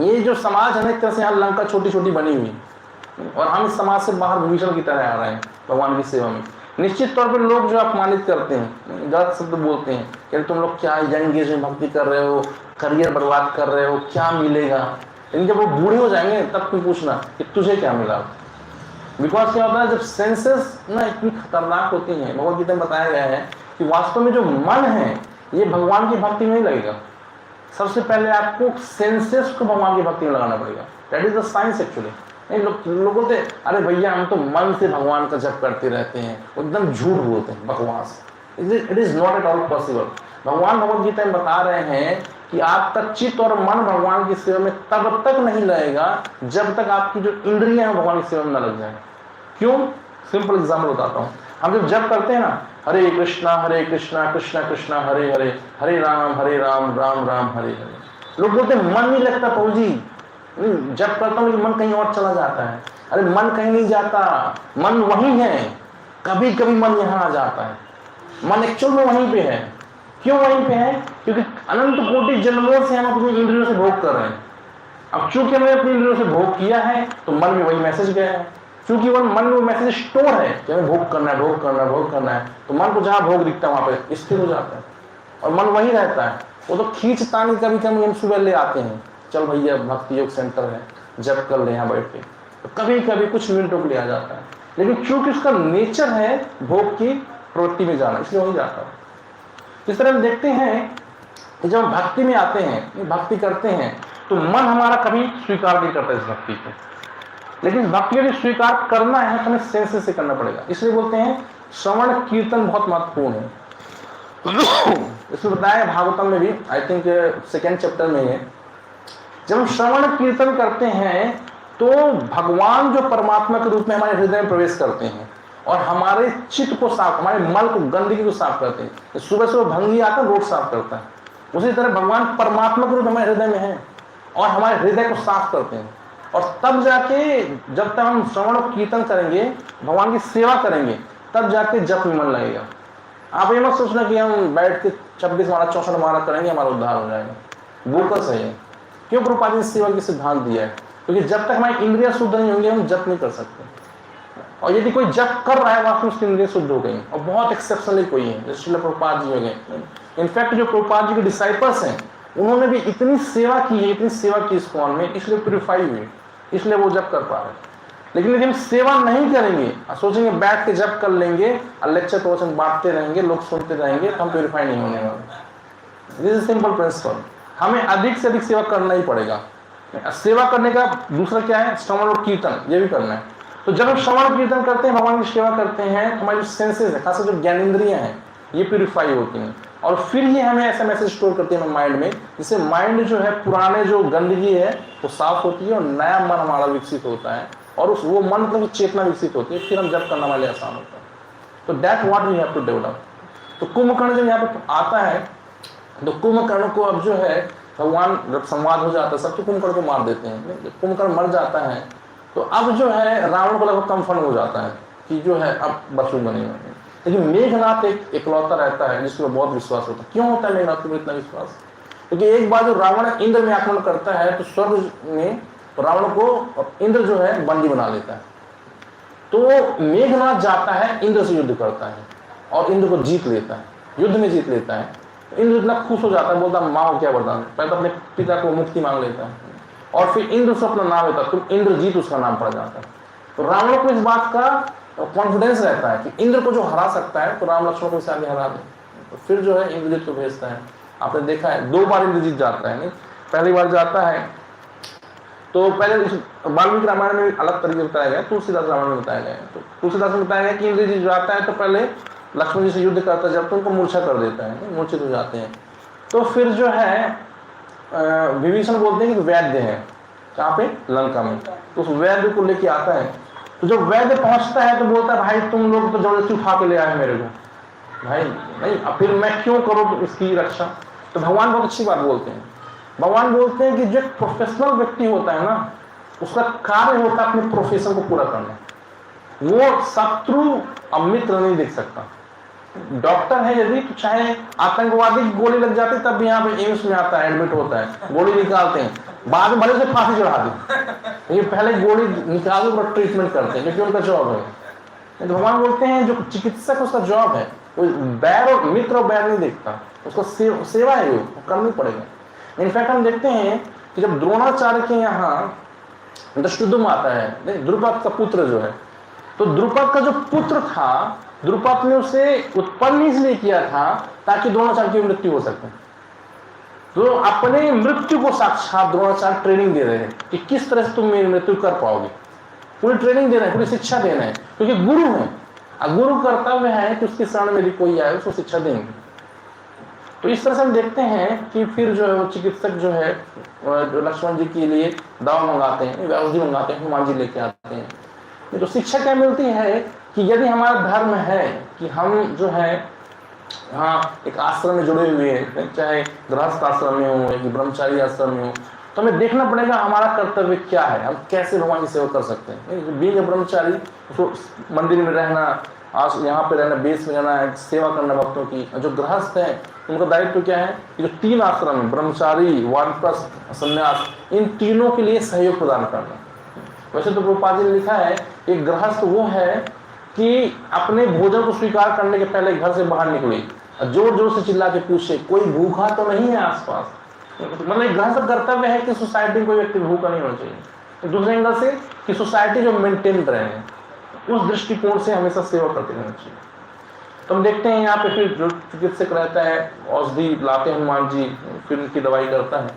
ये जो समाज है ना, एक तरह से यहाँ लंका छोटी छोटी बनी हुई, और हम इस समाज से बाहर विभीषण की तरह आ रहे हैं भगवान की सेवा में। निश्चित तौर पर लोग जो अपमानित करते हैं, गलत शब्द बोलते हैं कि तुम लोग क्या यंग एज में भक्ति कर रहे हो, करियर बर्बाद कर रहे हो, क्या मिलेगा। लेकिन जब वो बूढ़े हो जाएंगे तब तुम पूछना कि तुझे क्या मिला। बिकॉज क्या होता है, जब सेंसेस ना इतनी खतरनाक होती हैं, भगवद गीता में बताया गया है कि वास्तव में जो मन है ये भगवान की भक्ति में नहीं लगेगा। सबसे पहले आपको सेंसेस को भगवान की भक्ति में लगाना पड़ेगा। That is the science actually. लोग बोलते हैं अरे भैया हम तो मन से भगवान का जप करते रहते हैं, एकदम झूठ बोलते हैं, बकवास। It is not at all possible. भगवान भगवद गीता में बता रहे हैं कि आपका चित्त और मन भगवान की सेवा में तब तक नहीं लगेगा जब तक आपकी जो इंद्रियां हैं भगवान की सेवा में न लग जाए। क्यों? सिंपल एग्जाम्पल बताता हूँ। हम जब जप करते हैं ना, हरे कृष्णा कृष्णा कृष्णा हरे हरे, हरे राम राम राम हरे हरे, लोग बोलते हैं मन नहीं लगता प्रभु जी, जब करता हूँ मन कहीं और चला जाता है। अरे मन कहीं नहीं जाता, मन वहीं है। कभी कभी मन यहाँ आ जाता है, मन एक्चुअल में वहीं पे है। क्यों वहीं पे है? क्योंकि अनंत कोटि जन्मों से हम अपनी इंद्रियों से भोग कर रहे हैं। अब चूंकि हमने अपनी इंद्रियों से भोग किया है तो मन में वही मैसेज गया है। चूंकि वो मन में मैसेज स्टोर है कि हमें भोग करना है, भोग करना है, भोग करना है, तो मन को जहाँ भोग दिखता है वहां पे स्थिर हो जाता है और मन वहीं रहता है। वो तो खींचता नहीं, कभी कभी हम सुबह ले आते हैं, चल भैया भक्ति योग सेंटर है, जब कर ले यहाँ बैठ के, तो कभी कभी कुछ मिनटों के लिए आ जाता है। लेकिन चूंकि उसका नेचर है भोग की प्रवृत्ति में जाना, इसलिए वहीं जाता है। इस तरह हम देखते हैं कि जब हम भक्ति में आते हैं, भक्ति करते हैं, तो मन हमारा कभी स्वीकार नहीं करता इस भक्ति को। लेकिन भक्ति यदि स्वीकार करना है तो हमें सेंस से करना पड़ेगा। इसलिए बोलते हैं श्रवण कीर्तन बहुत महत्वपूर्ण है। इसमें बताया भागवतम में भी, आई थिंक 2nd चैप्टर में है, जब हम श्रवण कीर्तन करते हैं तो भगवान जो परमात्मा के रूप में हमारे हृदय में प्रवेश करते हैं और हमारे चित्त को साफ, हमारे मल को, गंदगी को साफ करते हैं। सुबह सुबह भंगी आता है, रोड साफ करता है, उसी तरह भगवान परमात्मा के रूप हमारे हृदय में है और हमारे हृदय को साफ करते हैं। और तब जाके जब तक हम श्रवण और कीर्तन करेंगे, भगवान की सेवा करेंगे, तब जाके जप में मन लगेगा। आप ये मत सोचना कि हम बैठ के 26 माला 64 माला करेंगे हमारा उद्धार हो जाएगा। बोकस है ये। क्यों प्रभुपाद ने सेवा की सिद्धांत दिया है? क्योंकि जब तक हमारी इंद्रियां शुद्ध नहीं होंगी हम जप नहीं कर सकते। और यदि कोई जप कर रहा है वास्तव में उसकी इंद्रियां शुद्ध हो गई, और बहुत एक्सेप्शनली कोई है, जैसे श्रील प्रभुपाद जी हो गए। इनफैक्ट जो प्रभुपाद जी के डिसाइपल्स हैं उन्होंने भी इतनी सेवा की है, इतनी सेवा की इस फॉर्म में, इसलिए प्यूरिफाई हुए, इसलिए वो जप कर पा रहे हैं। लेकिन यदि हम सेवा नहीं करेंगे, सोचेंगे बैठ के जप कर लेंगे और लेक्चर प्रवचन बांटते रहेंगे, लोग सुनते रहेंगे, तो हम प्यूरिफाई नहीं होने वाले। This is simple principal. हमें अधिक से अधिक सेवा करना ही पड़ेगा। सेवा करने का दूसरा क्या है? श्रवण और कीर्तन, ये भी करना है। तो जब हम श्रवण कीर्तन करते हैं, भगवान की सेवा करते हैं, तो हमारी जो सेंसेस है, खासकर जो ज्ञानेंद्रियां हैं, ये प्यूरिफाई होती हैं और फिर ये हमें ऐसा मैसेज स्टोर करती है माइंड में, जिससे माइंड जो है पुराने जो गंदगी है वो साफ होती है और नया मन हमारा विकसित होता है और उस वो मन मतलब चेतना विकसित होती है, फिर हम जब करना हमारे लिए आसान होता है। तो that what we have to develop. तो कुंभकर्ण जब यहाँ पे आता है तो कुंभकर्ण को अब जो है भगवान, जब संवाद हो जाता है सब, तो कुंभकर्ण को मार देते हैं। जब कुंभकर्ण मर जाता है तो अब जो है रावण को लगभग कंफर्म हो जाता है कि जो है अब बसूंगा नहीं। लेकिन मेघनाथ एक इकलौता रहता है जिसको बहुत विश्वास होता है। क्यों होता है मेघनाथ को इतना विश्वास? क्योंकि एक बार जो रावण इंद्र में आक्रमण करता है तो स्वर्ग में रावण को इंद्र जो है बंदी बना लेता है। तो मेघनाथ जाता है, इंद्र से युद्ध करता है और इंद्र को जीत लेता है, युद्ध में जीत लेता है। इंद्र इतना खुश हो जाता है, बोलता माँ क्या वरदान। पहले तो अपने पिता को मुक्ति मांग लेता है और फिर इंद्र से अपना नाम लेता है, तो इंद्रजीत उसका नाम पड़ जाता है। तो रावण को इस बात का कॉन्फिडेंस रहता है कि इंद्र को जो हरा सकता है तो राम लक्ष्मण को इसे आगे हरा दे। तो फिर जो है इंद्रजीत को भेजता है। आपने देखा है 2 बार इंद्रजीत जाता है। नहीं, पहली बार जाता है तो पहले वाल्मीकि रामायण में अलग तरीके बताया गया, तुलसीदास रामायण में बताया गया। तो तुलसीदास में बताया गया कि इंद्रजीत जाता है तो पहले लक्ष्मण जी से युद्ध करता है, जब तो उनको मूर्छा कर देता है, मूर्छित हो जाते हैं। तो फिर जो है विभीषण बोलते हैं कि वैद्य है, कहाँ पे? लंका में। तो उस वैद्य को लेके आता है। तो जब वैद्य पहुंचता है तो बोलता है भाई तुम लोग तो जबरदस्ती उठा के ले आए मेरे को, भाई नहीं, अब फिर मैं क्यों करूँ इसकी रक्षा? तो भगवान बहुत अच्छी बात बोलते हैं। भगवान बोलते हैं कि जो प्रोफेशनल व्यक्ति होता है ना, उसका कार्य होता है अपने प्रोफेशन को पूरा करना। वो शत्रु और मित्र नहीं देख सकता। डॉक्टर है यदि तो चाहे आतंकवादी की गोली लग जाती तब भी यहाँ पे एम्स में आता है, एडमिट होता है, गोली निकालते हैं, बाद में भले से फांसी चढ़ा दी, ये पहले गोली निकाल कर ट्रीटमेंट करते हैं क्योंकि उनका जॉब है। तो भगवान बोलते हैं जो चिकित्सक उसका जॉब है, वो बैर और मित्र और बैर नहीं देखता, उसको सेवा है, वो करनी पड़ेगा। इनफैक्ट हम देखते हैं कि जब द्रोणाचार्य के यहाँ दृष्टुद्युम्न आता है, द्रुपद का पुत्र जो है, तो द्रुपद का जो पुत्र था, द्रुपद ने उसे उत्पन्न इसलिए किया था ताकि द्रोणाचार्य की मृत्यु हो सके। तो अपने मृत्यु को साक्षात द्रोणाचार्य ट्रेनिंग दे रहे हैं कि किस तरह से तुम मेरी मृत्यु कर पाओगे, पूरी ट्रेनिंग दे रहे हैं, पूरी शिक्षा दे रहे हैं, क्योंकि गुरु है, गुरु कर्तव्य है कि उसकी शरण में यदि कोई आए उसको शिक्षा देंगे। तो इस तरह से हम देखते हैं कि फिर जो है वो चिकित्सक जो है जो लक्ष्मण जी के लिए दवा मंगाते हैं, औषधि मंगाते हैं, हनुमान जी लेके आते हैं। तो शिक्षा क्या मिलती है कि यदि हमारा धर्म है कि हम जो है हाँ एक आश्रम में जुड़े हुए हैं, चाहे गृहस्थ आश्रम में हो या ब्रह्मचारी आश्रम में हो, तो हमें देखना पड़ेगा हमारा कर्तव्य क्या है, हम कैसे भगवान की सेवा कर सकते हैं। बीइंग अ ब्रह्मचारी, उसको मंदिर में रहना, आज यहाँ पे रहना, बेस में रहना है, सेवा करना भक्तों की। जो गृहस्थ है उनका दायित्व क्या है कि जो 3 आश्रम है, ब्रह्मचारी, वानप्रस्थ, संन्यास, इन तीनों के लिए सहयोग प्रदान करना। वैसे तो प्रभुपाद जी ने लिखा है एक गृहस्थ वो है कि अपने भोजन को स्वीकार करने के पहले घर से बाहर निकले, जोर जोर से चिल्ला के पूछे कोई भूखा तो नहीं है आसपास। मतलब एक गृहस्थ कर्तव्य है कि सोसाइटी में कोई व्यक्ति भूखा नहीं होना चाहिए। दूसरे एंगल से कि सोसाइटी जो मेंटेन रहे, उस दृष्टिकोण से हमेशा सेवा करते रहना चाहिए। तो हम देखते हैं यहाँ पे फिर जो चिकित्सक रहता है, औषधि लाते हनुमान जी, फिर उनकी दवाई करता है।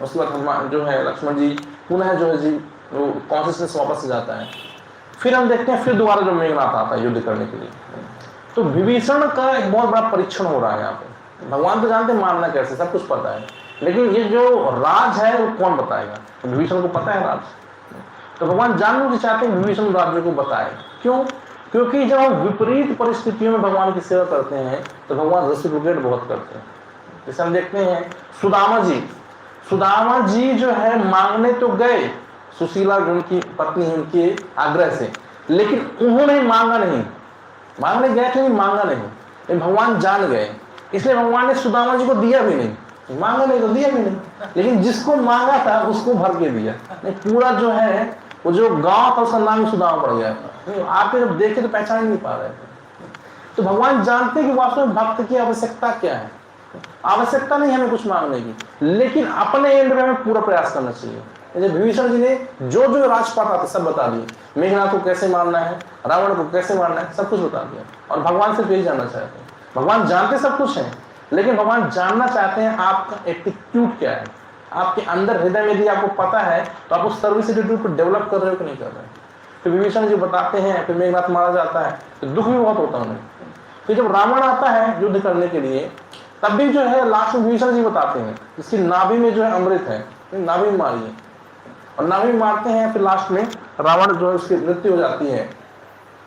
उसके बाद हनुमान जो है लक्ष्मण जी पुनः जो है जी वो कॉन्शियसनेस वापस से जाता है। फिर हम देखते हैं फिर दोबारा जो मेघनाथ आता है युद्ध करने के लिए। तो विभीषण का एक बहुत बड़ा परीक्षण हो रहा है यहाँ पे। भगवान तो जानते मारना कैसे, सब कुछ पता है, लेकिन ये जो राज है वो कौन बताएगा? तो विभीषण को पता है राज, तो भगवान जानना भी चाहते हैं विभीषण राज्य को बताए। क्यों? क्योंकि जब हम विपरीत परिस्थितियों में भगवान की सेवा करते हैं तो भगवान रेसिप्रोकेट बहुत करते हैं। जैसे हम देखते हैं सुदामा जी जो है मांगने तो गए सुशीला उनकी पत्नी उनके आग्रह से, लेकिन उन्होंने मांगा नहीं। मांगने गए थे, मांगा नहीं, भगवान जान गए, इसलिए भगवान ने सुदामा जी को दिया भी नहीं। मांगा नहीं तो दिया भी नहीं, लेकिन जिसको मांगा था उसको भर के दिया। पूरा जो है वो जो गांव था उसका नाम सुदामा पड़ गया था। आप जब देखे तो पहचान नहीं पा रहे थे। तो भगवान जानते कि वास्तव में भक्त की आवश्यकता क्या है। आवश्यकता नहीं हमें कुछ मांगने की, लेकिन अपने एंड में हमें पूरा प्रयास करना चाहिए। विभीषण जी ने जो जो राजपाट आते सब बता दिए, मेघनाथ को कैसे मारना है, रावण को कैसे मारना है, सब कुछ बता दिया। और भगवान सिर्फ यही जानना चाहते हैं। भगवान जानते सब कुछ है, लेकिन भगवान जानना चाहते हैं आपका एटीट्यूड क्या है, आपके अंदर हृदय में यदि आपको पता है तो आप उस सर्विस एटीट्यूड को डेवलप कर रहे हो कि नहीं कर रहे। फिर विभीषण जी बताते हैं, फिर मेघनाथ मारा जाता है, तो दुख भी बहुत होता है उन्हें। फिर जब रावण आता है युद्ध करने के लिए, तब भी जो है लास्ट में विभीषण जी बताते हैं इसकी नाभि में जो है अमृत है, नाभि में मारिए, और नाभि मारते हैं। फिर लास्ट में रावण जो है उसकी मृत्यु हो जाती है।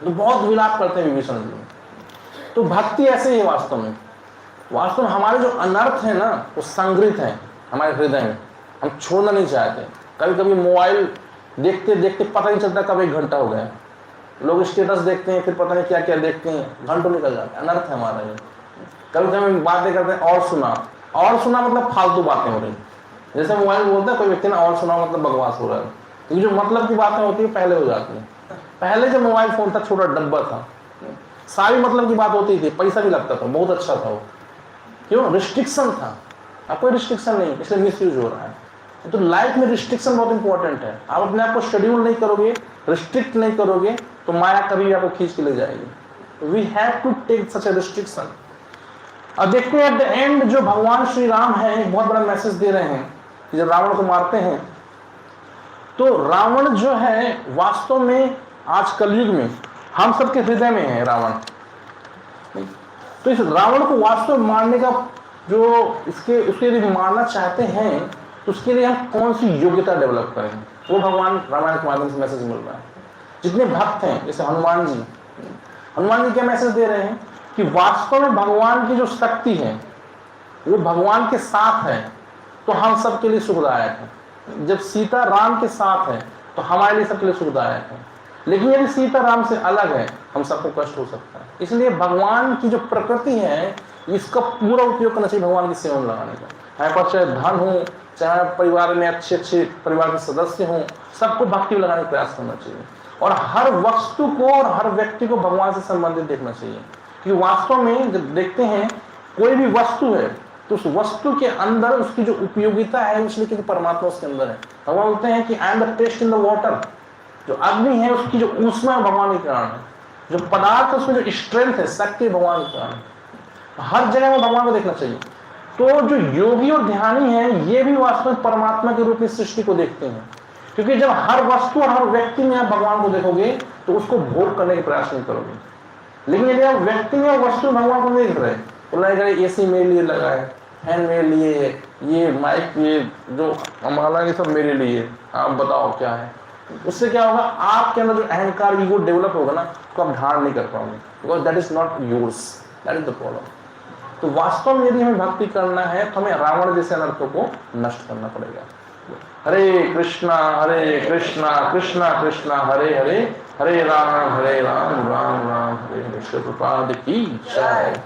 तो बहुत विलाप करते हैं विभीषण जी। तो भक्ति ऐसे ही है वास्तव में हमारे जो अनर्थ है ना वो संग्रहित है हमारे हृदय में, हम छोड़ना नहीं चाहते। कभी कभी मोबाइल देखते देखते पता नहीं चलता कब 1 घंटा हो गया। लोग स्टेटस देखते हैं, फिर पता नहीं क्या क्या देखते हैं, घंटों निकल जाते हैं। अनर्थ है हमारा ये। कभी कभी बातें करते हैं और सुना मतलब फालतू बातें हो रही। जैसे मोबाइल बोलता है कोई व्यक्ति ना, और सुना मतलब बकवास हो रहा है। ये जो मतलब की बातें होती है पहले हो जाती है। पहले जब मोबाइल फोन था छोटा डब्बा था, सारी मतलब की बात होती थी, पैसा भी लगता था, बहुत अच्छा था वो। क्यों? रिस्ट्रिक्शन था। अब कोई रिस्ट्रिक्शन नहीं, इसलिए मिसयूज हो रहा है। तो लाइफ में रिस्ट्रिक्शन बहुत इंपॉर्टेंट है। आप अपने आप को शेड्यूल नहीं करोगे, रिस्ट्रिक्ट नहीं करोगे, तो माया कभी आपको खींच के ले जाएगी। We have to take such a restriction. अब देखते हैं एट द एंड जो भगवान श्री राम है एक बहुत बड़ा मैसेज दे रहे हैं कि जब रावण को मारते हैं तो रावण जो है वास्तव में आज कलयुग में हम सबके हृदय में है रावण। तो इस रावण को वास्तव में मारने का जो उसके यदि मारना चाहते हैं तो उसके लिए हम कौन सी योग्यता डेवलप करें, वो भगवान रामायण के माध्यम से मैसेज मिल रहा है। जितने भक्त हैं जैसे हनुमान जी क्या मैसेज दे रहे हैं कि वास्तव में भगवान की जो शक्ति है वो भगवान के साथ है तो हम सबके लिए सुखदायक है। जब सीता राम के साथ है तो हमारे लिए सबके लिए सुखदायक है। लेकिन यदि सीता राम से अलग है, हम सबको कष्ट हो सकता है। इसलिए भगवान की जो प्रकृति है, इसका पूरा उपयोग करना चाहिए भगवान की सेवा में लगाने का। हमारे पास चाहे धन हो, चाहे परिवार में अच्छे अच्छे परिवार के सदस्य हों, सबको भक्ति में लगाने का प्रयास करना चाहिए। और हर वस्तु को और हर व्यक्ति को भगवान से संबंधित देखना चाहिए। क्योंकि वास्तव में जब देखते हैं कोई भी वस्तु है, तो उस वस्तु के अंदर उसकी जो उपयोगिता है, इसलिए कि परमात्मा उसके अंदर है। भगवान बोलते हैं कि I am the taste in the water. जो अग्नि है उसकी जो ऊष्मा भगवान के कारण है, जो पदार्थ है उसमें जो स्ट्रेंथ है, शक्ति भगवान के कारण है। हर जगह में भगवान को देखना चाहिए। तो जो योगी और ध्यानी है, ये भी वास्तव में परमात्मा के रूप में सृष्टि को देखते हैं। क्योंकि जब हर वस्तु और हर व्यक्ति में आप भगवान को देखोगे तो उसको भोग करने का प्रयास नहीं करोगे। लेकिन यदि आप व्यक्ति में और वस्तु में भगवान को नहीं देख रहे, तो लगेगा एसी मेरे लिए लगा है, फैन मेरे लिए, ये माइक, ये जो हमारा ये सब मेरे लिए, आप बताओ क्या है। उससे क्या होगा, आपके अंदर जो अहंकार ईगो डेवलप होगा ना, तो आप धारण नहीं कर पाओगे, because that is not yours, that is the problem. तो वास्तव में यदि हमें भक्ति करना है तो हमें रावण जैसे अनर्थों को नष्ट करना पड़ेगा। हरे कृष्णा कृष्णा कृष्णा हरे हरे, हरे राम राम राम राम हरे हरे। श्री प्रभुपाद की जय।